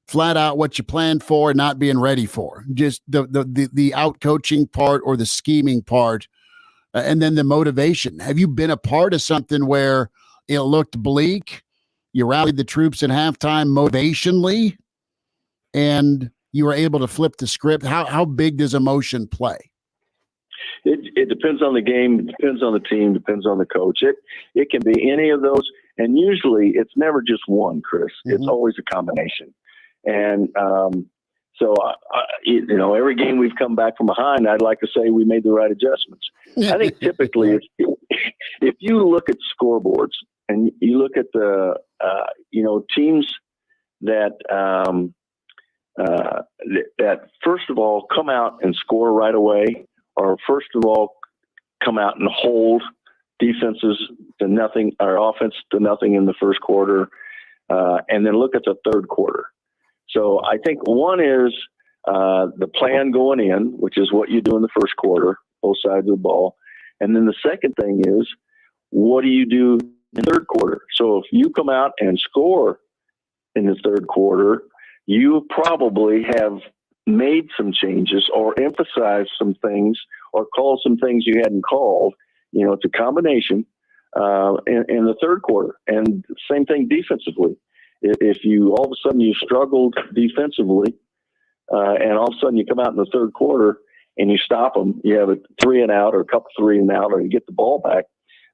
flat out what you planned for and not being ready for, just the out coaching part or the scheming part, and then the motivation. Have you been a part of something where it looked bleak, you rallied the troops at halftime motivationally, and you were able to flip the script? How big does emotion play? It depends on the game, it depends on the team, depends on the coach. It can be any of those, and usually it's never just one, Chris. Mm-hmm. It's always a combination. And so, every game we've come back from behind, I'd like to say we made the right adjustments. I think typically if you look at scoreboards and you look at the, teams that first of all come out and score right away, or first of all come out and hold defenses to nothing, or offense to nothing in the first quarter, and then look at the third quarter. So I think one is the plan going in, which is what you do in the first quarter, both sides of the ball. And then the second thing is, what do you do in the third quarter? So if you come out and score in the third quarter, you probably have made some changes or emphasized some things or called some things you hadn't called. It's a combination in the third quarter. And same thing defensively. If you all of a sudden you struggled defensively, and all of a sudden you come out in the third quarter and you stop them, you have a 3 and out or a couple 3 and out, or you get the ball back,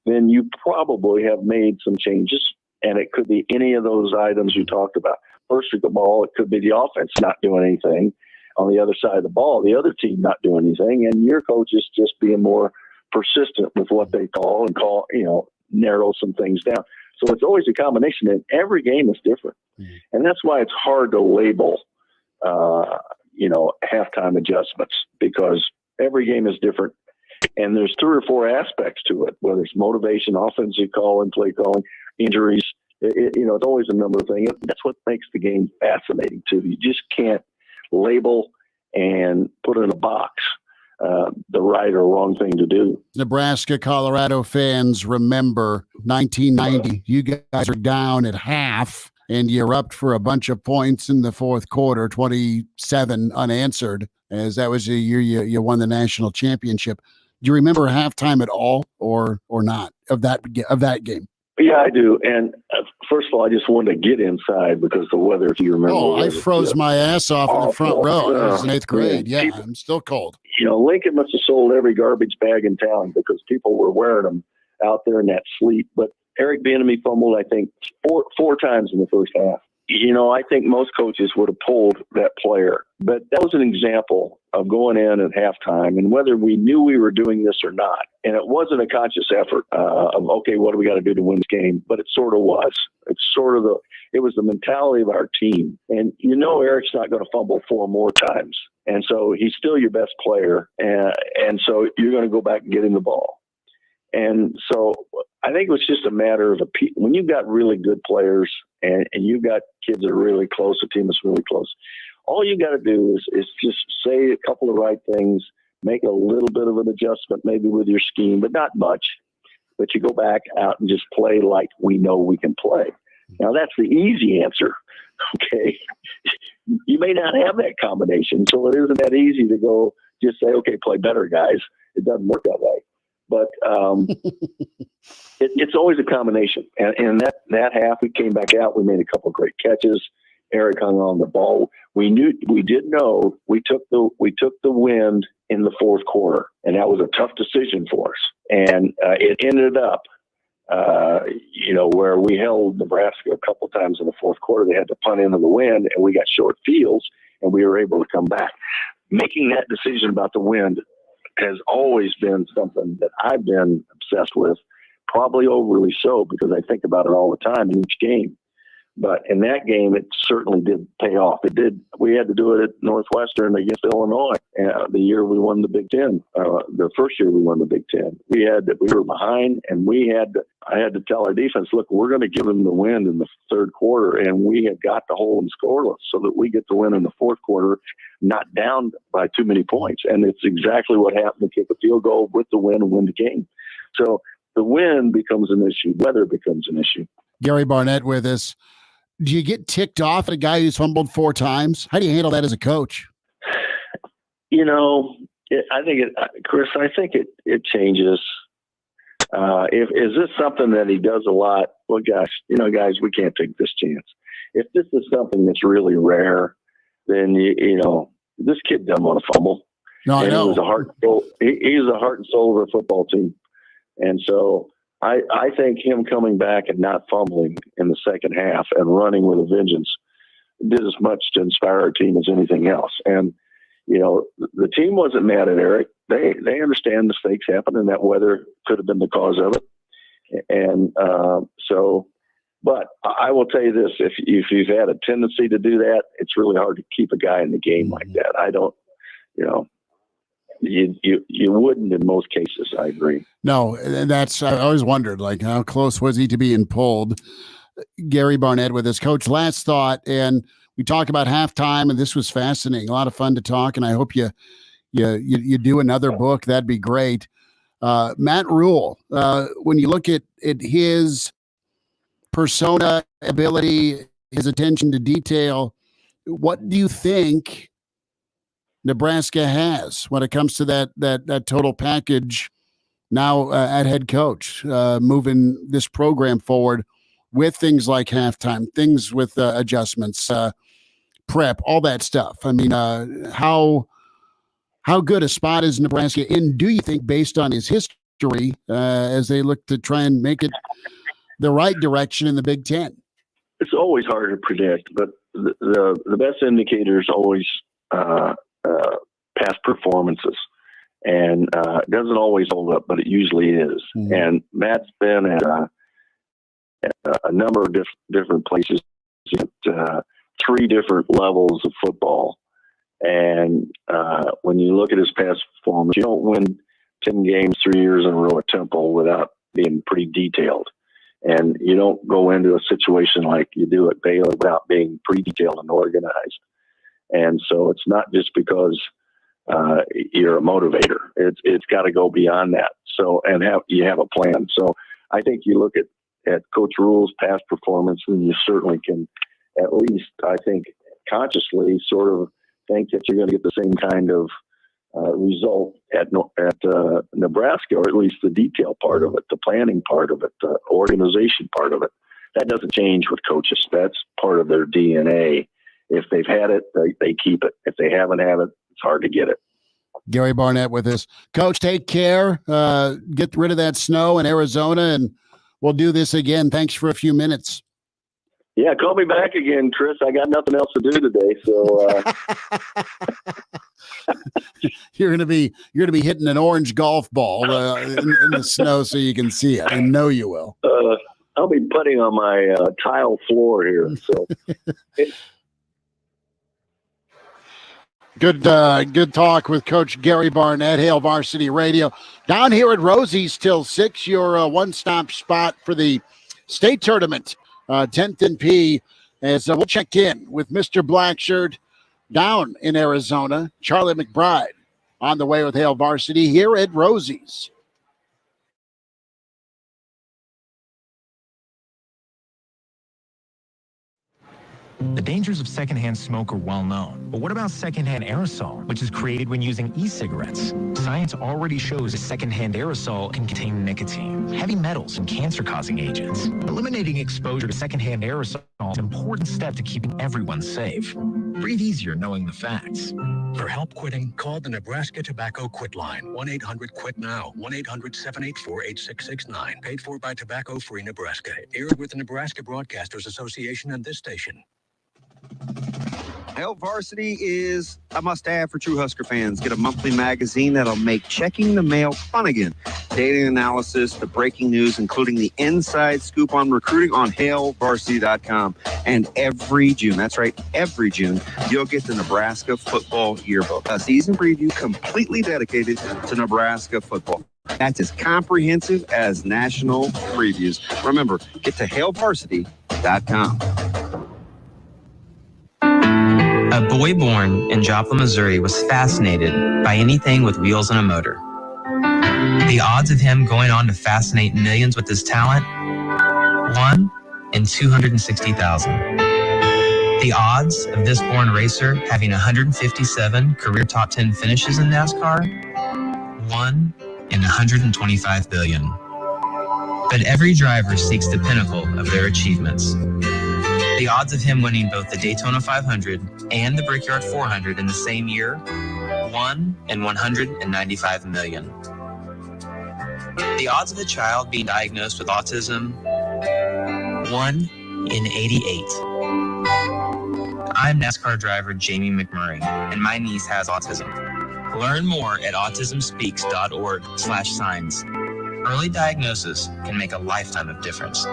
then you probably have made some changes, and it could be any of those items you talked about. First of the ball, it could be the offense not doing anything. On the other side of the ball, the other team not doing anything, and your coach is just being more persistent with what they call, narrow some things down. So it's always a combination, and every game is different. And that's why it's hard to label, halftime adjustments, because every game is different. And there's 3 or 4 aspects to it, whether it's motivation, offensive calling, play calling, injuries. It's always a number of things. That's what makes the game fascinating, too. You just can't label and put in a box the right or wrong thing to do. Nebraska, Colorado fans remember 1990. You guys are down at half, and you erupt for a bunch of points in the fourth quarter, 27 unanswered, as that was the year you won the national championship. Do you remember halftime at all, or not of that game? Yeah, I do. And first of all, I just wanted to get inside because the weather, if you remember. Oh, I froze my ass off in the front row. I was in 8th grade. Yeah, I'm still cold. Lincoln must have sold every garbage bag in town because people were wearing them out there in that sleet. But Eric Bieniemy fumbled, I think, four times in the first half. I think most coaches would have pulled that player. But that was an example of going in at halftime, and whether we knew we were doing this or not. And it wasn't a conscious effort of, okay, what do we got to do to win this game? But it sort of was. It was the mentality of our team. And Eric's not going to fumble 4 more times. And so he's still your best player. And so you're going to go back and get him the ball. And so I think it was just a matter of when you've got really good players and you've got kids that are really close, a team that's really close, all you got to do is just say a couple of right things, make a little bit of an adjustment maybe with your scheme, but not much. But you go back out and just play like we know we can play. Now, that's the easy answer, okay? You may not have that combination, so it isn't that easy to go just say, okay, play better, guys. It doesn't work that way. But it's always a combination. And that half, we came back out. We made a couple of great catches. Eric hung on the ball. We did know we took the wind in the fourth quarter, and that was a tough decision for us. And it ended up, where we held Nebraska a couple times in the fourth quarter. They had to punt into the wind, and we got short fields, and we were able to come back. Making that decision about the wind has always been something that I've been obsessed with, probably overly so, because I think about it all the time in each game. But in that game, it certainly did pay off. It did. We had to do it at Northwestern against Illinois. The year we won the Big Ten, the first year we won the Big Ten, we were behind, and I had to tell our defense, look, we're going to give them the win in the third quarter, and we have got to hold them scoreless so that we get the win in the fourth quarter, not down by too many points. And it's exactly what happened to kick a field goal with the win and win the game. So the win becomes an issue. Weather becomes an issue. Gary Barnett with us. Do you get ticked off at a guy who's fumbled 4 times? How do you handle that as a coach? Chris, I think it changes. Is this something that he does a lot? Well, gosh, guys, we can't take this chance. If this is something that's really rare, then this kid doesn't want to fumble. No, I know. He's the heart and soul of our football team, and so I think him coming back and not fumbling in the second half and running with a vengeance did as much to inspire our team as anything else. And the team wasn't mad at Eric. They understand mistakes happen, and that weather could have been the cause of it. And but I will tell you this: if you've had a tendency to do that, it's really hard to keep a guy in the game like that. I don't, you wouldn't in most cases. I agree. No, and I always wondered, how close was he to being pulled? Gary Barnett with us. Coach, last thought, and we talk about halftime, and this was fascinating. A lot of fun to talk, and I hope you do another book. That'd be great. Matt Rule, when you look at his persona, ability, his attention to detail, what do you think Nebraska has when it comes to that total package now at head coach, moving this program forward with things like halftime, things with adjustments, prep, all that stuff? I mean, how good a spot is Nebraska in, do you think, based on his history victory as they look to try and make it the right direction in the Big Ten? It's always hard to predict, but the best indicator is always past performances. And it doesn't always hold up, but it usually is. Mm-hmm. And Matt's been at a number of different places, at 3 different levels of football. And when you look at his past performance, you don't win 10 games 3 years in a row at Temple without being pretty detailed. And you don't go into a situation like you do at Baylor without being pretty detailed and organized. And so it's not just because you're a motivator. It's got to go beyond that. So, and you have a plan. So I think you look at Coach Rule's past performance, and you certainly can at least, I think, consciously sort of think that you're going to get the same kind of result at Nebraska, or at least the detail part of it, the planning part of it, the organization part of it. That doesn't change with coaches. That's part of their DNA. If they've had it, they keep it. If they haven't had it, it's hard to get it. Gary Barnett with us. Coach, take care. Get rid of that snow in Arizona, and we'll do this again. Thanks for a few minutes. Yeah, call me back again, Chris. I got nothing else to do today, so you're gonna be hitting an orange golf ball in the snow so you can see it. I know you will. I'll be putting on my tile floor here. So good talk with Coach Gary Barnett, Hail Varsity Radio. Down here at Rosie's till 6, your one-stop spot for the state tournament. 10th and P, as we'll check in with Mr. Blackshirt down in Arizona. Charlie McBride on the way with Hail Varsity here at Rosie's. The dangers of secondhand smoke are well known. But what about secondhand aerosol, which is created when using e-cigarettes? Science already shows a secondhand aerosol can contain nicotine, heavy metals, and cancer-causing agents. Eliminating exposure to secondhand aerosol is an important step to keeping everyone safe. Breathe easier knowing the facts. For help quitting, call the Nebraska Tobacco Quit Line, 1-800-QUIT-NOW, 1-800-784-8669. Paid for by Tobacco Free Nebraska. Aired with the Nebraska Broadcasters Association and this station. Hail Varsity is a must-have for true Husker fans. Get a monthly magazine that'll make checking the mail fun again. Data analysis, the breaking news, including the inside scoop on recruiting on hailvarsity.com. And every June, that's right, every June, you'll get the Nebraska Football Yearbook, a season preview completely dedicated to Nebraska football. That's as comprehensive as national previews. Remember, get to hailvarsity.com. A boy born in Joplin, Missouri was fascinated by anything with wheels and a motor. The odds of him going on to fascinate millions with his talent? 1 in 260,000. The odds of this born racer having 157 career top 10 finishes in NASCAR? 1 in 125 billion. But every driver seeks the pinnacle of their achievements. The odds of him winning both the Daytona 500 and the Brickyard 400 in the same year? 1 in 195 million. The odds of a child being diagnosed with autism? 1 in 88. I'm NASCAR driver Jamie McMurray, and my niece has autism. Learn more at autismspeaks.org/signs. Early diagnosis can make a lifetime of difference.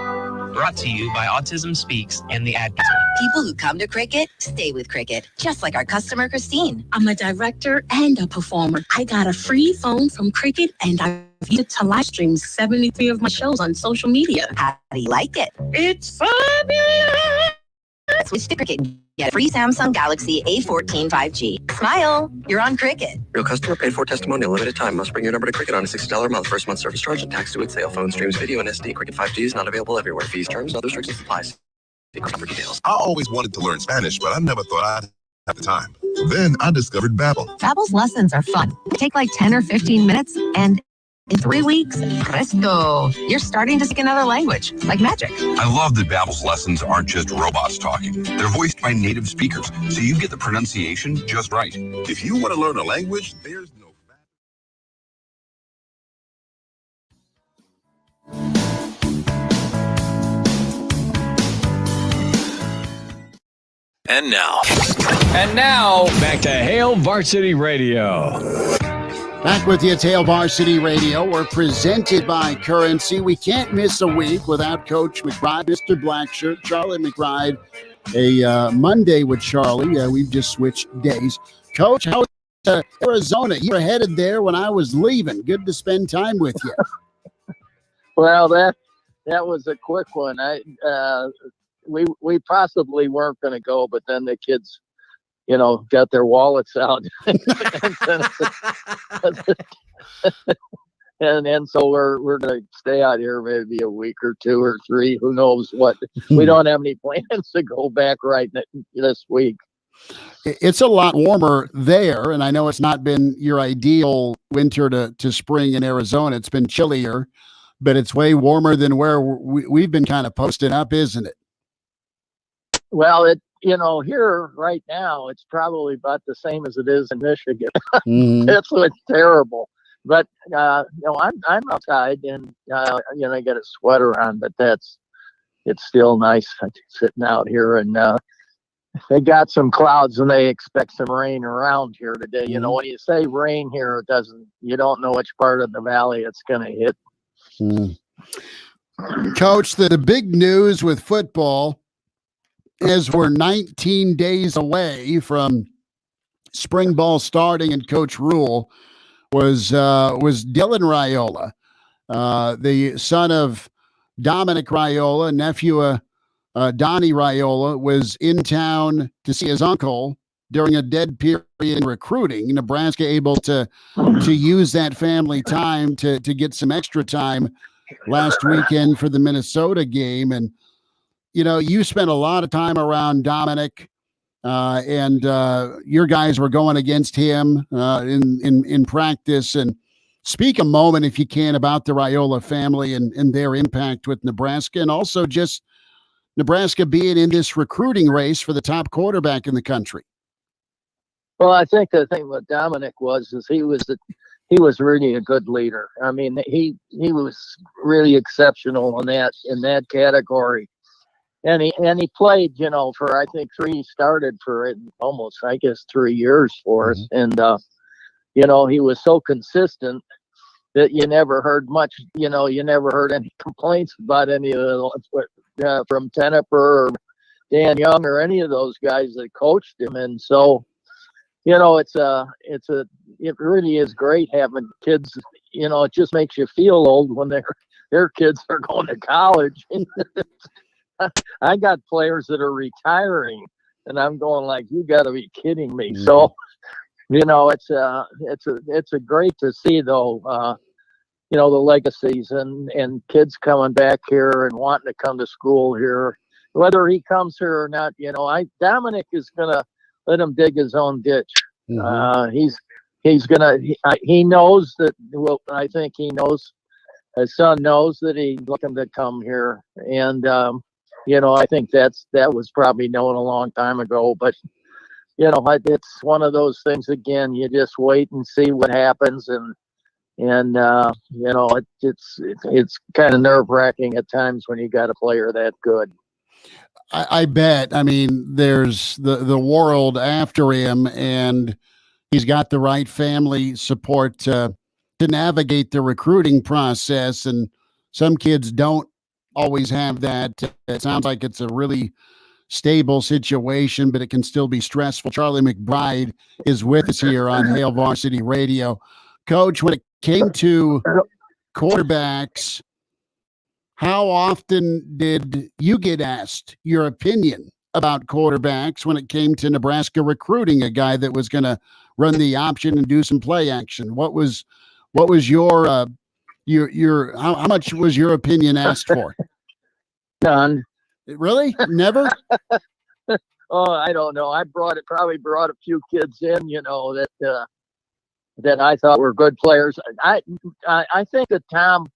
Brought to you by Autism Speaks and the Advocate. People who come to Cricket stay with Cricket, just like our customer, Christine. I'm a director and a performer. I got a free phone from Cricket, and I've used it to live stream 73 of my shows on social media. How do you like it? It's fabulous! Switch to Cricket and get a free Samsung Galaxy A14 5G. Smile! You're on Cricket. Real customer paid for testimonial, limited time. Must bring your number to Cricket on a $60 a month first month service charge and tax to its sale. Phone streams video and SD. Cricket 5G is not available everywhere. Fees, terms, and other restrictions apply. See customer details. I always wanted to learn Spanish, but I never thought I'd have the time. Then I discovered Babbel. Babbel's lessons are fun. Take like 10 or 15 minutes, and in 3 weeks, presto, you're starting to speak another language, like magic. I love that Babbel's lessons aren't just robots talking. They're voiced by native speakers, so you get the pronunciation just right. If you want to learn a language, there's no And now, back to Hail Varsity Radio. Back with you at Hail Varsity Radio. We're presented by Currency. We can't miss a week without Coach McBride, Mr. Blackshirt, Charlie McBride. A Monday with Charlie. We've just switched days. Coach, how is Arizona? You were headed there when I was leaving. Good to spend time with you. Well, that was a quick one. We possibly weren't going to go, but then the kids, got their wallets out, and so we're going to stay out here maybe a week or two or three. Who knows what? We don't have any plans to go back right this week. It's a lot warmer there, and I know it's not been your ideal winter to spring in Arizona. It's been chillier, but it's way warmer than where we've been kind of posting up, isn't it? Well, here right now, it's probably about the same as it is in Michigan. It's terrible. But, I'm outside and, I got a sweater on, but it's still nice sitting out here. And they got some clouds and they expect some rain around here today. When you say rain here, you don't know which part of the valley it's going to hit. Coach, the big news with football, as we're 19 days away from spring ball starting and Coach Rule, was Dylan Raiola, the son of Dominic Raiola, nephew of Donnie Raiola, was in town to see his uncle during a dead period in recruiting. Nebraska able to use that family time to get some extra time last weekend for the Minnesota game. And you spent a lot of time around Dominic, and your guys were going against him in practice. And speak a moment, if you can, about the Raiola family and their impact with Nebraska, and also just Nebraska being in this recruiting race for the top quarterback in the country. Well, I think the thing with Dominic is he was really a good leader. I mean, he was really exceptional in that category. And he played, for I think he started for almost, I guess, 3 years for us. And, he was so consistent that you never heard much, you never heard any complaints about any of the, from Tenniper or Dan Young or any of those guys that coached him. And so, it really is great having kids, it just makes you feel old when their kids are going to college. I got players that are retiring, and I'm going like, you got to be kidding me. Mm-hmm. So, it's a great to see though. The legacies and kids coming back here and wanting to come to school here, whether he comes here or not. Dominic is gonna let him dig his own ditch. Mm-hmm. He knows that. Well, I think he knows. His son knows that he's looking to come here, and I think that was probably known a long time ago. But it's one of those things. Again, you just wait and see what happens, and it's kind of nerve-wracking at times when you got a player that good. I bet. I mean, there's the world after him, and he's got the right family support to navigate the recruiting process. And some kids don't always have that. It sounds like it's a really stable situation, but it can still be stressful. Charlie McBride is with us here on Hail Varsity Radio. Coach, when it came to quarterbacks, how often did you get asked your opinion about quarterbacks when it came to Nebraska recruiting a guy that was going to run the option and do some play action? What was your how much was your opinion asked for? None. Really? Never? Oh, I don't know. I probably brought a few kids in, that I thought were good players. I think that Tom,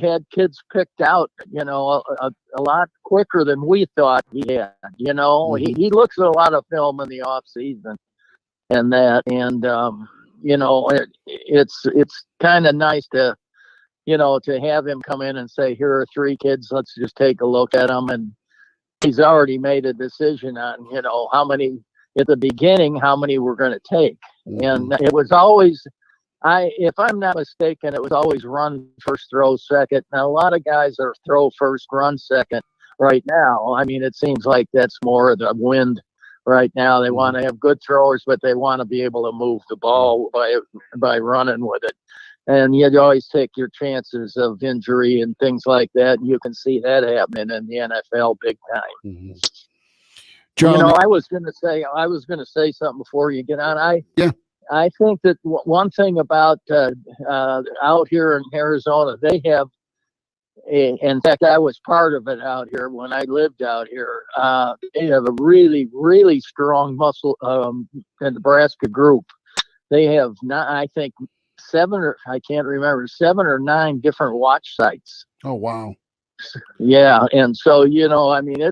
had kids picked out, a lot quicker than we thought he had. Mm-hmm. He looks at a lot of film in the off season and that, and it's kind of nice to have him come in and say, here are 3 kids, let's just take a look at them. And he's already made a decision on, how many at the beginning, how many we're going to take. And it was always, if I'm not mistaken, it was always run first, throw second. Now, a lot of guys are throw first, run second right now. I mean, it seems like that's more of the wind right now. They want to have good throwers, but they want to be able to move the ball by running with it. And you always take your chances of injury and things like that. And you can see that happening in the NFL big time. Charlie, I was going to say something before you get on. I think that one thing about out here in Arizona, they have, in fact, I was part of it out here when I lived out here. They have a really, really strong Nebraska group. They have I think 7 or 9 different watch sites. Oh, wow. Yeah. And so, I mean,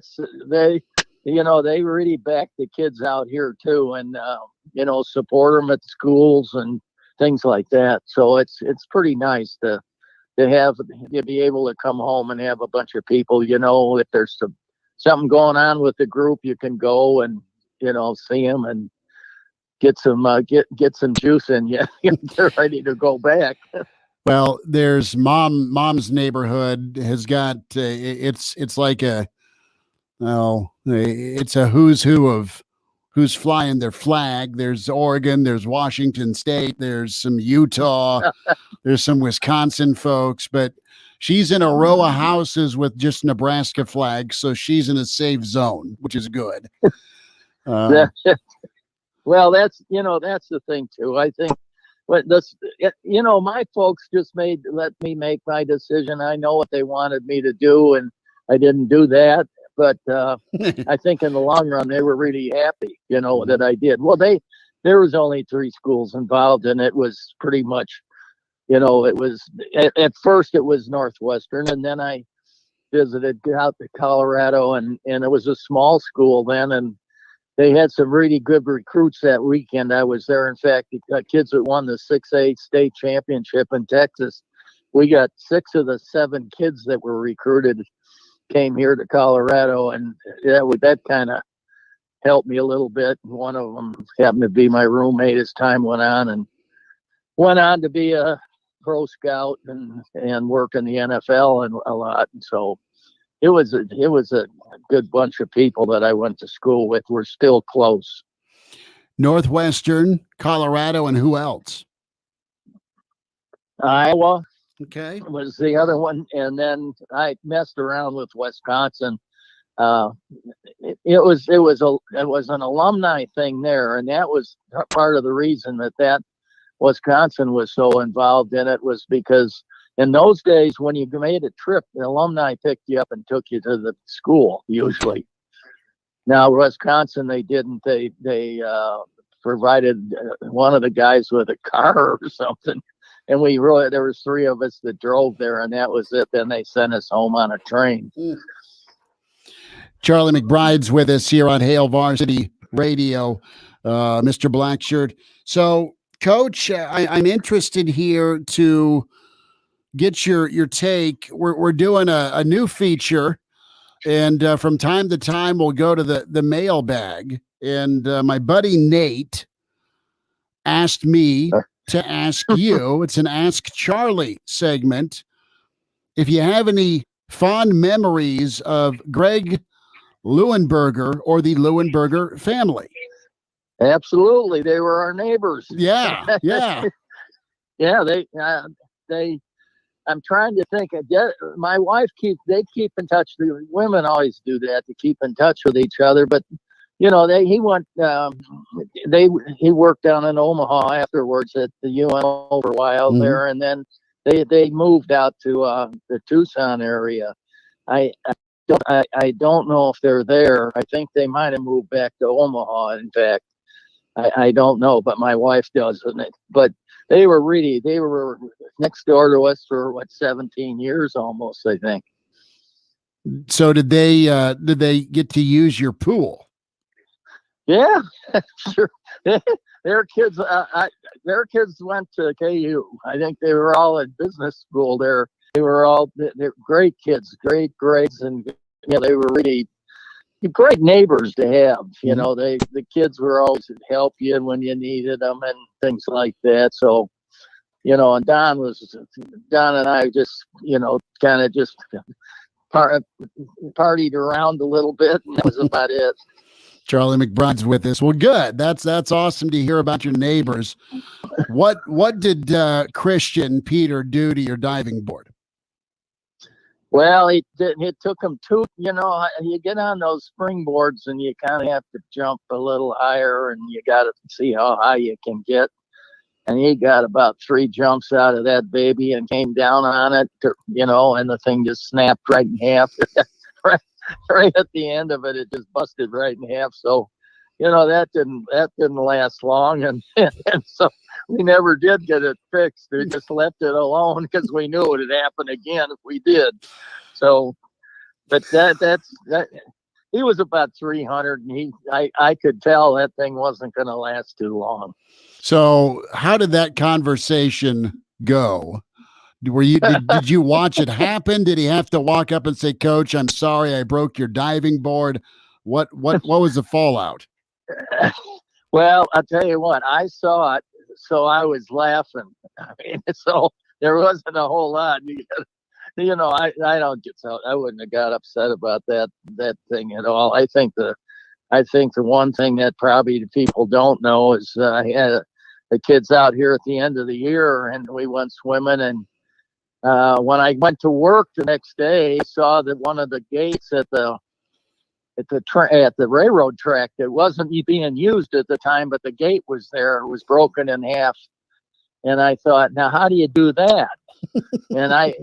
they really back the kids out here too, and, support them at schools and things like that. So it's pretty nice to be able to come home and have a bunch of people, if there's something going on with the group, you can go and, see them and get some juice in you. They're ready to go back. Well, there's mom's neighborhood has got it's like it's a who's who of who's flying their flag. There's Oregon, there's Washington State, there's some Utah, there's some Wisconsin folks, but she's in a row of houses with just Nebraska flags, so she's in a safe zone, which is good. Well, that's the thing too. I think my folks just let me make my decision. I know what they wanted me to do, and I didn't do that. But I think in the long run, they were really happy, that I did. Well, there was only 3 schools involved, and it was pretty much, it was at first it was Northwestern, and then I visited out to Colorado, and it was a small school then, and they had some really good recruits that weekend. I was there. In fact, the kids that won the 6A state championship in Texas, we got 6 of the 7 kids that were recruited came here to Colorado, and that kind of helped me a little bit. One of them happened to be my roommate as time went on, and went on to be a pro scout and work in the NFL and a lot. And so it was a good bunch of people that I went to school with. We're still close. Northwestern, Colorado, and who else? Iowa. Okay. Was the other one. And then I messed around with Wisconsin. It was an alumni thing there. And that was part of the reason that Wisconsin was so involved in it, was because in those days, when you made a trip, the alumni picked you up and took you to the school, usually. Now, Wisconsin, they didn't. They provided one of the guys with a car or something. And there was 3 of us that drove there, and that was it. Then they sent us home on a train. Charlie McBride's with us here on Hail Varsity Radio, Mr. Blackshirt. So, Coach, I'm interested here to get your take. We're doing a new feature, and from time to time we'll go to the mailbag. And my buddy Nate asked me to ask you, it's an Ask Charlie segment, if you have any fond memories of Greg Leuenberger or the Leuenberger family. Absolutely. They were our neighbors. Yeah. Yeah. Yeah. I'm trying to think. My wife they keep in touch. The women always do that, to keep in touch with each other. But he worked down in Omaha afterwards at the UNO for a while there, and then they moved out to the Tucson area. I don't know if they're there. I think they might have moved back to Omaha. In fact, I don't know, but my wife doesn't. But they were next door to us for 17 years almost, I think. So did they get to use your pool? Yeah, sure. Their kids went to KU. I think they were all at business school there. They're great kids, great grades, and they were really great neighbors to have. You know, the kids were always help you when you needed them and things like that. So, you know, and Don and I just, you know, kind of just partied around a little bit, and that was about it. Charlie McBride's with us. Well, good. That's awesome to hear about your neighbors. What did Christian Peter do to your diving board? Well, it took him you know, you get on those springboards and you kind of have to jump a little higher, and you got to see how high you can get. And he got about 3 jumps out of that baby and came down on it, you know, and the thing just snapped right in half. right at the end of it, it just busted right in half. So, you know, that didn't last long, and so we never did get it fixed. We just left it alone because we knew it would happen again if we did. So, but that's he was about 300, and I could tell that thing wasn't going to last too long. So, how did that conversation go? Did you watch it happen? Did he have to walk up and say, "Coach, I'm sorry, I broke your diving board"? What was the fallout? Well, I'll tell you what, I saw it, so I was laughing. I mean, so there wasn't a whole lot. You know, I don't get so I wouldn't have got upset about that thing at all. I think the one thing that probably the people don't know is I had the kids out here at the end of the year, and we went swimming, and when I went to work the next day, I saw that one of the gates at the railroad track that wasn't being used at the time, but the gate was there. It was broken in half, and I thought, now how do you do that? And I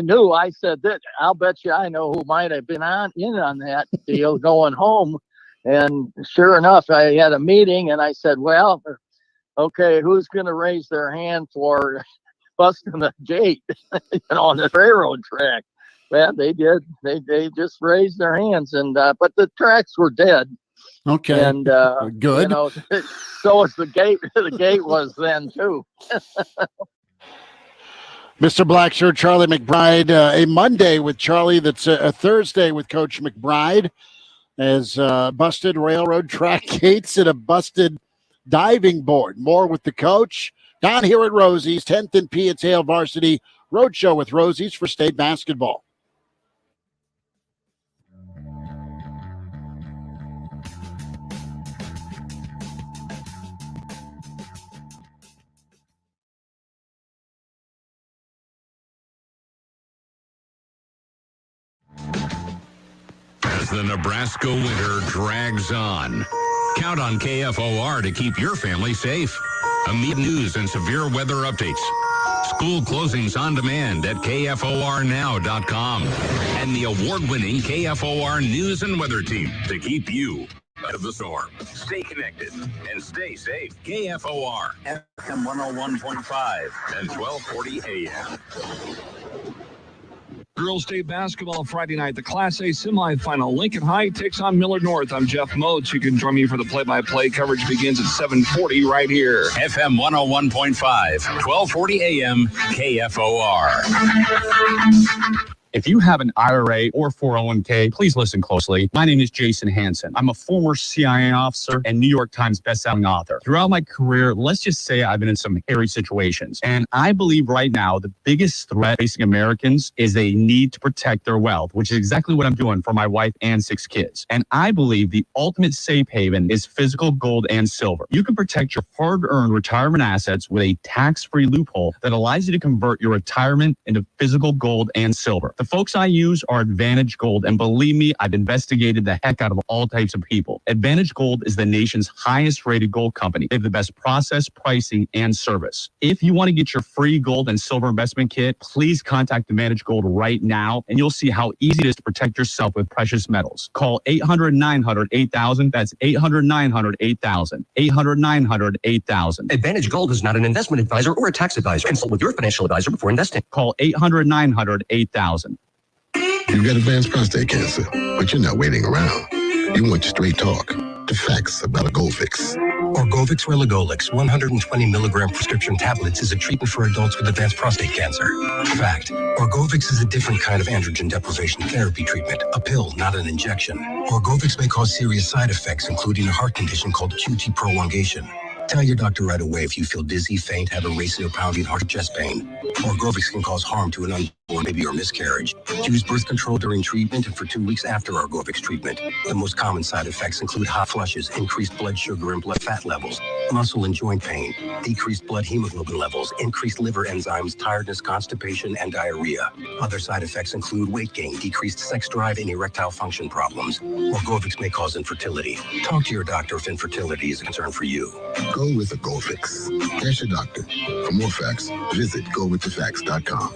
knew. I said that I'll bet you I know who might have been in on that deal going home. And sure enough, I had a meeting, and I said, well, okay, who's going to raise their hand for busting the gate on the railroad track? Well, they did. They just raised their hands, and but the tracks were dead. Okay, and good. You know, so was the gate. The gate was then too. Mr. Blackshirt, Charlie McBride, a Monday with Charlie that's a Thursday with Coach McBride, as busted railroad track gates and a busted diving board. More with the coach down here at Rosie's, 10th and P. It's Hale Varsity Roadshow with Rosie's for state basketball. As the Nebraska winter drags on, count on KFOR to keep your family safe. Immediate news and severe weather updates. School closings on demand at KFORnow.com. And the award-winning KFOR News and Weather Team to keep you out of the storm. Stay connected and stay safe. KFOR, FM 101.5 and 1240 AM. Girls State basketball Friday night, the Class A semifinal. Lincoln High takes on Millard North. I'm Jeff Moats. You can join me for the play-by-play. Coverage begins at 7:40 right here. FM 101.5, 1240 AM, KFOR. If you have an IRA or 401k, please listen closely. My name is Jason Hansen. I'm a former CIA officer and New York Times bestselling author. Throughout my career, let's just say I've been in some hairy situations. And I believe right now the biggest threat facing Americans is they need to protect their wealth, which is exactly what I'm doing for my wife and 6 kids. And I believe the ultimate safe haven is physical gold and silver. You can protect your hard-earned retirement assets with a tax-free loophole that allows you to convert your retirement into physical gold and silver. The folks I use are Advantage Gold, and believe me, I've investigated the heck out of all types of people. Advantage Gold is the nation's highest-rated gold company. They have the best process, pricing, and service. If you want to get your free gold and silver investment kit, please contact Advantage Gold right now, and you'll see how easy it is to protect yourself with precious metals. Call 800-900-8000. That's 800-900-8000. 800-900-8000. Advantage Gold is not an investment advisor or a tax advisor. Consult with your financial advisor before investing. Call 800-900-8000. You got advanced prostate cancer, but you're not waiting around. You want straight talk. the facts about a Goldfix. Orgovix Relagolix 120 milligram prescription tablets is a treatment for adults with advanced prostate cancer. Fact: Orgovix is a different kind of androgen deprivation therapy treatment, a pill, not an injection. Orgovix may cause serious side effects, including a heart condition called QT prolongation. Tell your doctor right away if you feel dizzy, faint, have a racing or pounding heart, or chest pain. Orgovix can cause harm to an unborn baby or miscarriage. Use birth control during treatment and for 2 weeks after Orgovix treatment. The most common side effects include hot flushes, increased blood sugar and blood fat levels, muscle and joint pain, decreased blood hemoglobin levels, increased liver enzymes, tiredness, constipation, and diarrhea. Other side effects include weight gain, decreased sex drive, and erectile function problems. Orgovix may cause infertility. Talk to your doctor if infertility is a concern for you. Go with a Goldfix. Ask your doctor. For more facts, visit gowiththefacts.com.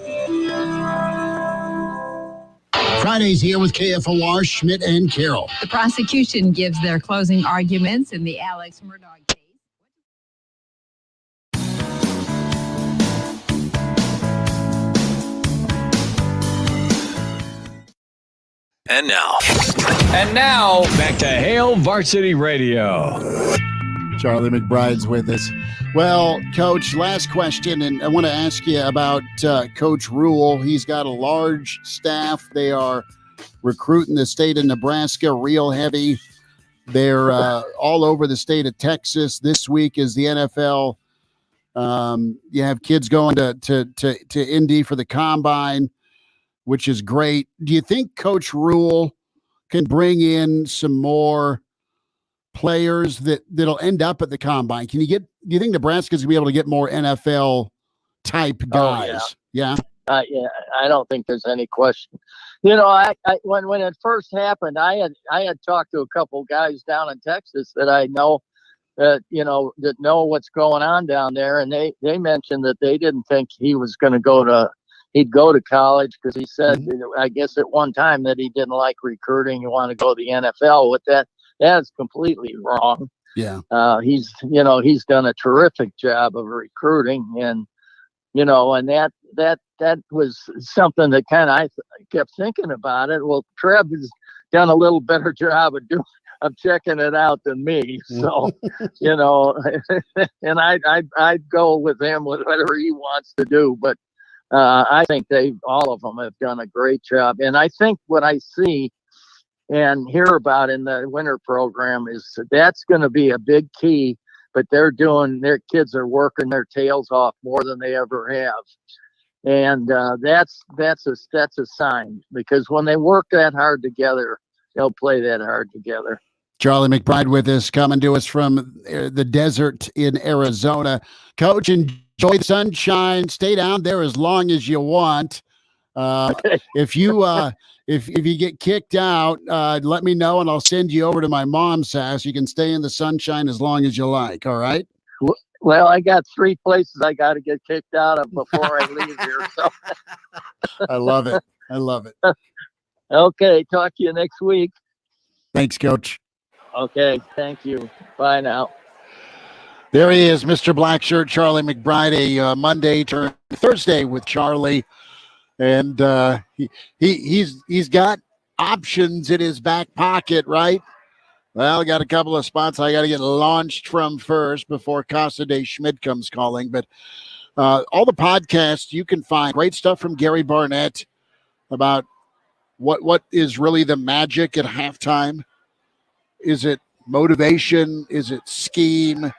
Fridays here with KFOR, Schmidt and Carroll. The prosecution gives their closing arguments in the Alex Murdaugh case. And now, back to Hail Varsity Radio. Charlie McBride's with us. Well, Coach, last question, and I want to ask you about Coach Rule. He's got a large staff. They are recruiting the state of Nebraska real heavy. They're all over the state of Texas. This week is the NFL. You have kids going to Indy for the Combine, which is great. Do you think Coach Rule can bring in some more players that'll end up at the Combine? Do you think Nebraska's gonna be able to get more NFL type guys? Oh, yeah. Yeah, I don't think there's any question. You know, I when it first happened, I had talked to a couple guys down in Texas that I know that know what's going on down there, and they mentioned that they didn't think he was going to he'd go to college, because he said, I guess at one time, that he didn't like recruiting. He wanted to go to the NFL. With that's completely wrong. Yeah. He's done a terrific job of recruiting, and that was something that kind of I kept thinking about it. Well, Trev has done a little better job of checking it out than me. So, and I'd go with him with whatever he wants to do. But I think all of them have done a great job. And I think what I see and hear about in the winter program is that's going to be a big key. But their kids are working their tails off more than they ever have. And that's a sign, because when they work that hard together, they'll play that hard together. Charlie McBride with us, coming to us from the desert in Arizona. Coach, enjoy the sunshine. Stay down there as long as you want. If you get kicked out, let me know, and I'll send you over to my mom's house. You can stay in the sunshine as long as you like. All right? Well, I got 3 places I got to get kicked out of before I leave here. So I love it. I love it. Okay. Talk to you next week. Thanks, Coach. Okay. Thank you. Bye now. There he is, Mr. Blackshirt, Charlie McBride, a Monday turn Thursday with Charlie. And he's got options in his back pocket, right? Well, I got a couple of spots I got to get launched from first before Casa de Schmidt comes calling. But all the podcasts you can find, great stuff from Gary Barnett about what is really the magic at halftime. Is it motivation? Is it scheme?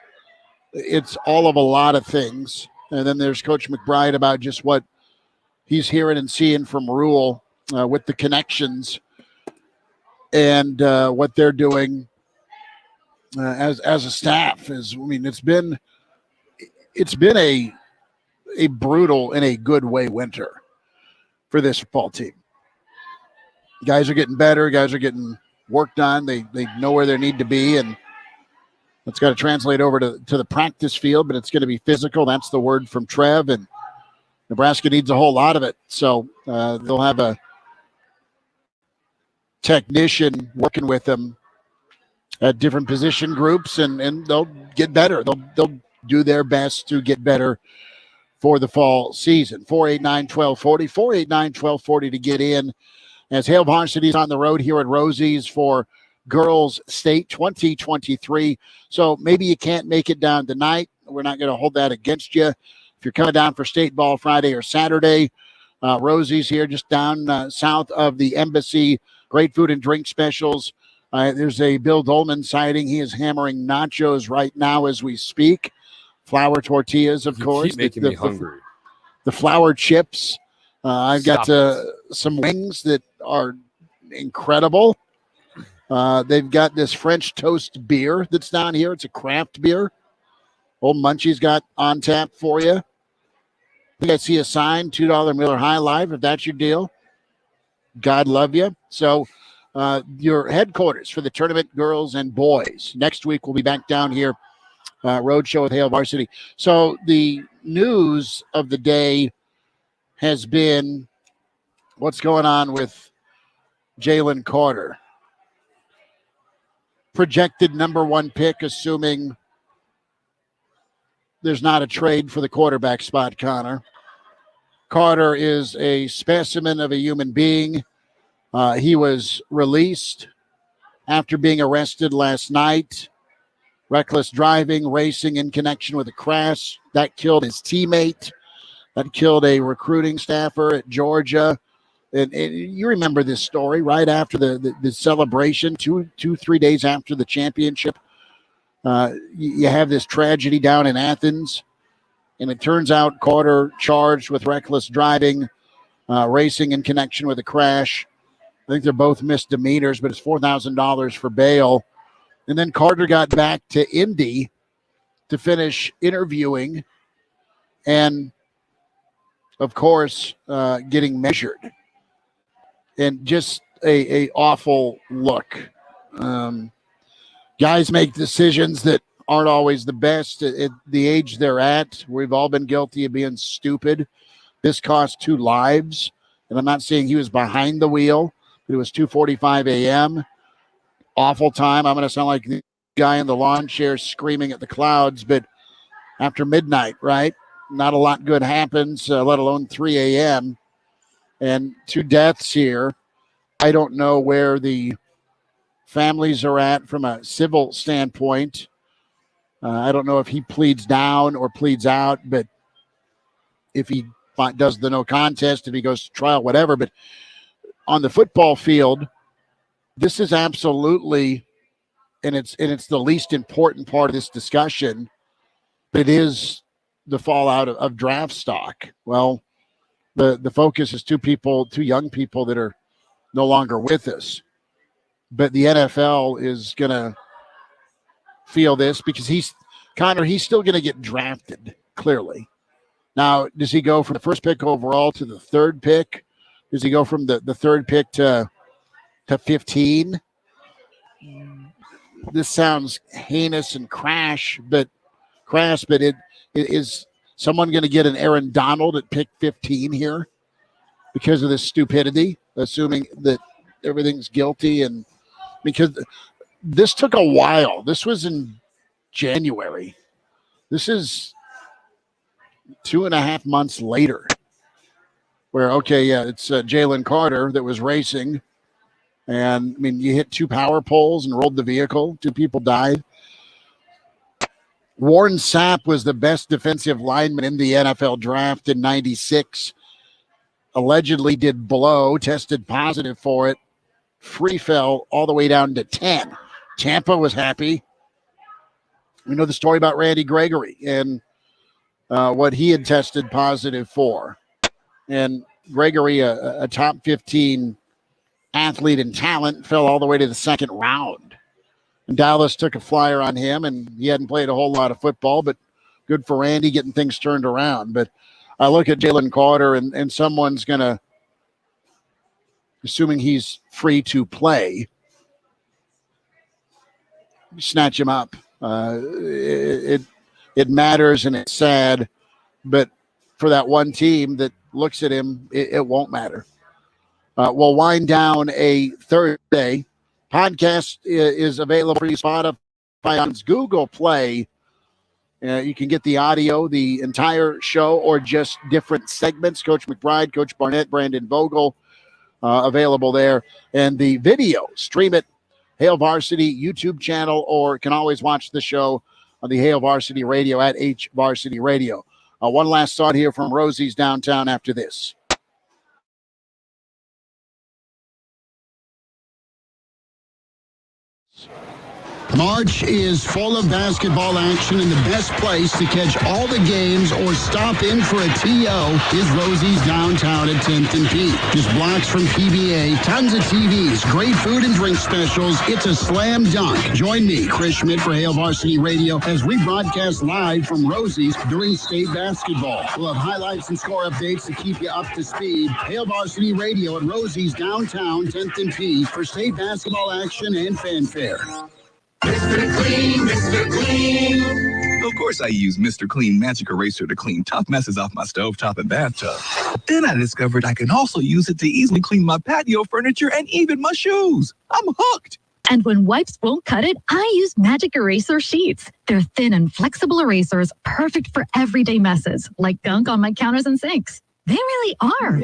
It's all of a lot of things. And then there's Coach McBride about just what he's hearing and seeing from Rule with the connections and what they're doing as a staff. It's been a brutal in a good way winter for this football team. Guys are getting better. Guys are getting work done. They know where they need to be, and it's got to translate over to the practice field, but it's going to be physical. That's the word from Trev, and Nebraska needs a whole lot of it. So they'll have a technician working with them at different position groups, and they'll get better. They'll do their best to get better for the fall season. 489-1240, 489-1240 to get in. As Hail Varsity is on the road here at Rosie's for Girls State 2023. So maybe you can't make it down tonight. We're not going to hold that against you. If you're coming down for state ball Friday or Saturday, Rosie's here just down south of the Embassy. Great food and drink specials. There's a Bill Dolman sighting. He is hammering nachos right now as we speak. Flour tortillas, of course. Keep making me hungry. The flour chips. I've got some wings that are incredible. They've got this French toast beer that's down here. It's a craft beer. Old Munchie's got on tap for you. I think I see a sign, $2 Miller High Life, if that's your deal. God love you. So your headquarters for the tournament, girls and boys. Next week, we'll be back down here, Roadshow with Hale Varsity. So the news of the day has been what's going on with Jalen Carter. Projected number 1 pick, assuming there's not a trade for the quarterback spot, Connor. Carter is a specimen of a human being. He was released after being arrested last night. Reckless driving, racing in connection with a crash. That killed his teammate. That killed a recruiting staffer at Georgia. And you remember this story right after the celebration, 3 days after the championship. You have this tragedy down in Athens, and it turns out Carter charged with reckless driving, racing in connection with a crash. I think they're both misdemeanors, but it's $4,000 for bail. And then Carter got back to Indy to finish interviewing and, of course, getting measured. And just a awful look. Guys make decisions that aren't always the best at the age they're at. We've all been guilty of being stupid. This cost 2 lives. And I'm not saying he was behind the wheel, but it was 2:45 a.m. Awful time. I'm going to sound like the guy in the lawn chair screaming at the clouds, but after midnight, right? Not a lot good happens, let alone 3 a.m. And 2 deaths here. I don't know where the families are at from a civil standpoint. I don't know if he pleads down or pleads out, but if he does the no contest, if he goes to trial, whatever. But on the football field, this is absolutely, and it's the least important part of this discussion, but it is the fallout of draft stock. Well, the focus is 2 young people that are no longer with us. But the NFL is going to feel this because he's still going to get drafted, clearly. Now, does he go from the 1st pick overall to the 3rd pick? Does he go from the 3rd pick to 15? This sounds heinous and crass, but it is someone going to get an Aaron Donald at pick 15 here because of this stupidity, assuming that everything's guilty, and because this took a while. This was in January. This is 2.5 months later where, okay, yeah, it's Jalen Carter that was racing. And, I mean, you hit 2 power poles and rolled the vehicle. 2 people died. Warren Sapp was the best defensive lineman in the NFL draft in 96. Allegedly did blow, tested positive for it. Free fell all the way down to 10. Tampa was happy. We know the story about Randy Gregory and what he had tested positive for. And Gregory, a top 15 athlete and talent, fell all the way to the 2nd round. And Dallas took a flyer on him, and he hadn't played a whole lot of football, but good for Randy getting things turned around. But I look at Jalen Carter, and someone's going to, assuming he's free to play, snatch him up. It matters, and it's sad, but for that one team that looks at him, it won't matter. We'll wind down a Thursday. Podcast is available for you, Spotify, on Google Play. You can get the audio, the entire show, or just different segments. Coach McBride, Coach Barnett, Brandon Vogel, available there. And the video, stream it Hail Varsity YouTube channel, or can always watch the show on the Hail Varsity Radio at H Varsity Radio. One last thought here from Rosie's downtown after this. March is full of basketball action, and the best place to catch all the games or stop in for a TO is Rosie's downtown at 10th and P. Just blocks from PBA, tons of TVs, great food and drink specials. It's a slam dunk. Join me, Chris Schmidt, for Hail Varsity Radio as we broadcast live from Rosie's during state basketball. We'll have highlights and score updates to keep you up to speed. Hail Varsity Radio at Rosie's downtown 10th and P for state basketball action and fanfare. Mr. Clean, Mr. Clean. Of course I use Mr. Clean Magic Eraser to clean tough messes off my stovetop and bathtub. Then I discovered I can also use it to easily clean my patio furniture and even my shoes. I'm hooked. And when wipes won't cut it, I use Magic Eraser Sheets. They're thin and flexible erasers, perfect for everyday messes, like gunk on my counters and sinks. They really are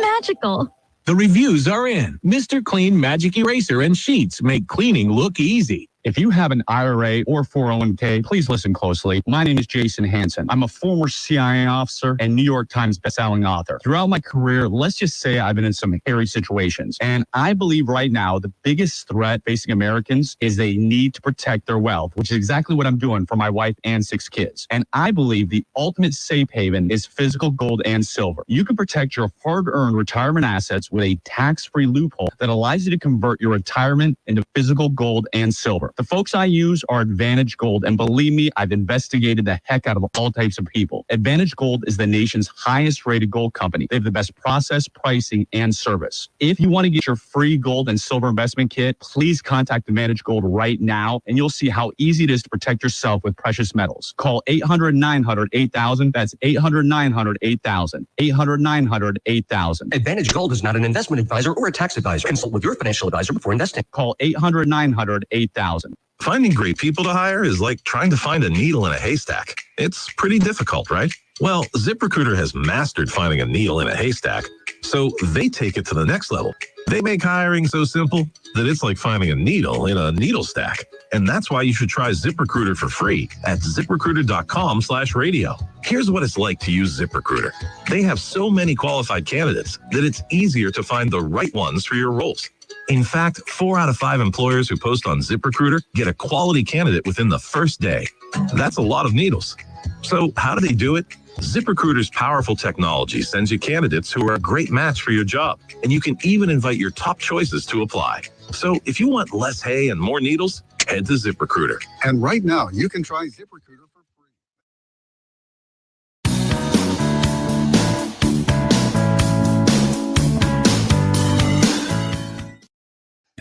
magical. The reviews are in. Mr. Clean Magic Eraser and Sheets make cleaning look easy. If you have an IRA or 401k, please listen closely. My name is Jason Hansen. I'm a former CIA officer and New York Times bestselling author. Throughout my career, let's just say I've been in some hairy situations. And I believe right now the biggest threat facing Americans is they need to protect their wealth, which is exactly what I'm doing for my wife and 6 kids. And I believe the ultimate safe haven is physical gold and silver. You can protect your hard-earned retirement assets with a tax-free loophole that allows you to convert your retirement into physical gold and silver. The folks I use are Advantage Gold, and believe me, I've investigated the heck out of all types of people. Advantage Gold is the nation's highest rated gold company. They have the best process, pricing, and service. If you want to get your free gold and silver investment kit, please contact Advantage Gold right now, and you'll see how easy it is to protect yourself with precious metals. Call 800-900-8000. That's 800-900-8000. 800-900-8000. Advantage Gold is not an investment advisor or a tax advisor. Consult with your financial advisor before investing. Call 800-900-8000. Finding great people to hire is like trying to find a needle in a haystack. It's pretty difficult, right? Well, ZipRecruiter has mastered finding a needle in a haystack, so they take it to the next level. They make hiring so simple that it's like finding a needle in a needle stack. And that's why you should try ZipRecruiter for free at ZipRecruiter.com/radio. Here's what it's like to use ZipRecruiter. They have so many qualified candidates that it's easier to find the right ones for your roles. In fact, 4 out of 5 employers who post on ZipRecruiter get a quality candidate within the first day. That's a lot of needles. So how do they do it? ZipRecruiter's powerful technology sends you candidates who are a great match for your job, and you can even invite your top choices to apply. So if you want less hay and more needles, head to ZipRecruiter. And right now, you can try ZipRecruiter for free.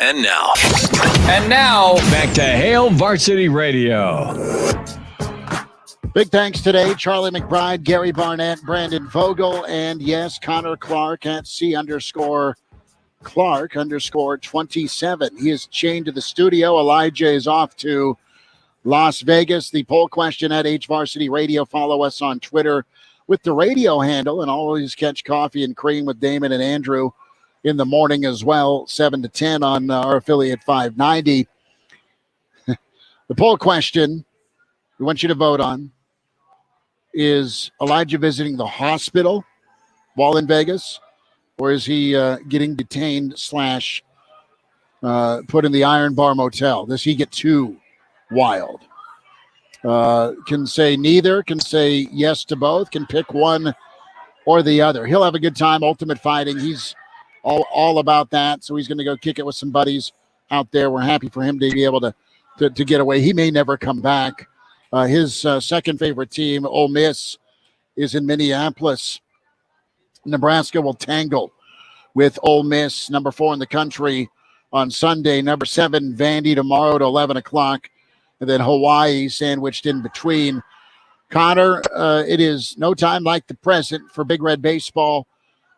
And now, back to Hail Varsity Radio. Big thanks today, Charlie McBride, Gary Barnett, Brandon Vogel, and yes, Connor Clark at C_Clark_27. He is chained to the studio. Elijah is off to Las Vegas. The poll question at H Varsity Radio. Follow us on Twitter with the radio handle, and always catch Coffee and Cream with Damon and Andrew in the morning as well, 7 to 10 on our affiliate 590. The poll question we want you to vote on is Elijah visiting the hospital while in Vegas, or is he getting detained / put in the Iron Bar Motel? Does he get too wild? Can say neither, can say yes to both, can pick one or the other. He'll have a good time. Ultimate Fighting, he's all about that, so he's going to go kick it with some buddies out there. We're happy for him to be able to get away. He may never come back. His second favorite team, Ole Miss, is in Minneapolis. Nebraska will tangle with Ole Miss, number 4 in the country, on Sunday. Number 7, Vandy, tomorrow at 11 o'clock. And then Hawaii sandwiched in between. Connor, it is no time like the present for Big Red Baseball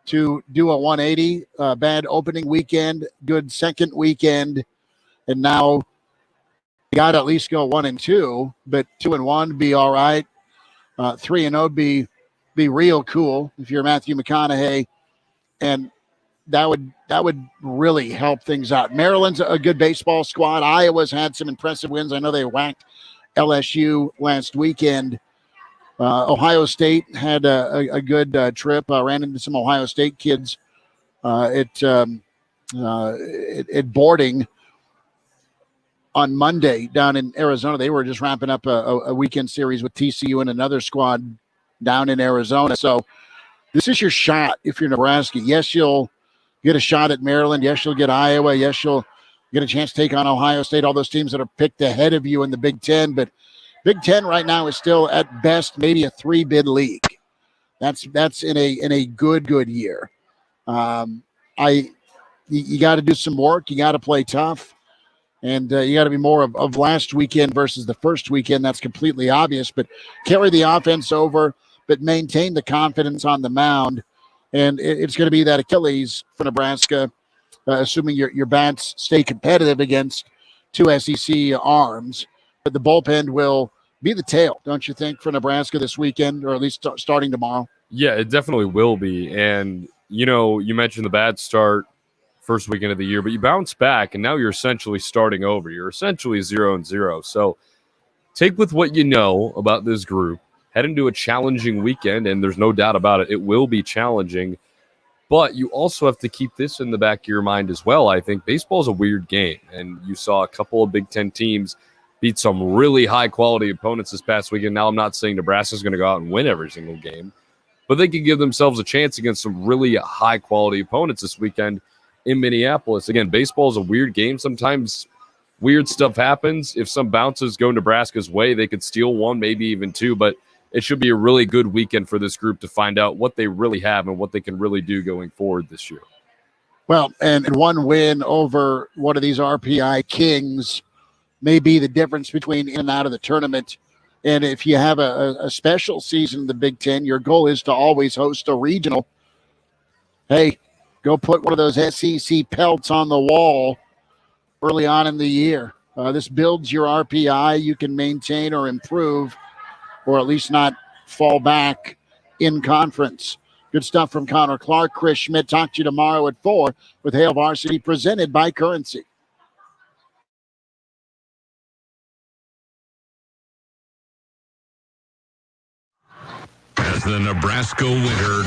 to do a 180. Bad opening weekend, good second weekend, and now you got to at least go 1-2, but 2-1 be all right. 3-0 be real cool if you're Matthew McConaughey. And that would really help things out. Maryland's a good baseball squad. Iowa's had some impressive wins. I know they whacked LSU last weekend. Ohio State had a good trip. Ran into some Ohio State kids at boarding on Monday down in Arizona. They were just wrapping up a weekend series with TCU and another squad down in Arizona. So this is your shot if you're Nebraska. Yes, you'll get a shot at Maryland. Yes, you'll get Iowa. Yes, you'll get a chance to take on Ohio State, all those teams that are picked ahead of you in the Big Ten. But Big Ten right now is still at best maybe a 3-bid league. That's in a good year. You got to do some work. You got to play tough. And you got to be more of last weekend versus the first weekend. That's completely obvious. But carry the offense over, but maintain the confidence on the mound. And it's going to be that Achilles for Nebraska, assuming your bats stay competitive against two SEC arms. But the bullpen will be the tail, don't you think, for Nebraska this weekend, or at least starting tomorrow? Yeah, it definitely will be. And, you mentioned the bad start first weekend of the year, but you bounce back, and now you're essentially starting over. You're essentially 0-0. So take with what you know about this group, head into a challenging weekend, and there's no doubt about it. It will be challenging, but you also have to keep this in the back of your mind as well. I think baseball is a weird game, and you saw a couple of Big Ten teams beat some really high-quality opponents this past weekend. Now, I'm not saying Nebraska's going to go out and win every single game, but they could give themselves a chance against some really high-quality opponents this weekend in Minneapolis. Again, baseball is a weird game. Sometimes weird stuff happens. If some bounces go Nebraska's way, they could steal one, maybe even two, but it should be a really good weekend for this group to find out what they really have and what they can really do going forward this year. Well, and one win over one of these RPI kings may be the difference between in and out of the tournament. And if you have a special season in the Big Ten, your goal is to always host a regional. Hey, go put one of those SEC pelts on the wall early on in the year. This builds your RPI. You can maintain or improve, or at least not fall back in conference. Good stuff from Connor Clark. Chris Schmidt. Talk to you tomorrow at 4 with Hail Varsity, presented by Currency. As the Nebraska winter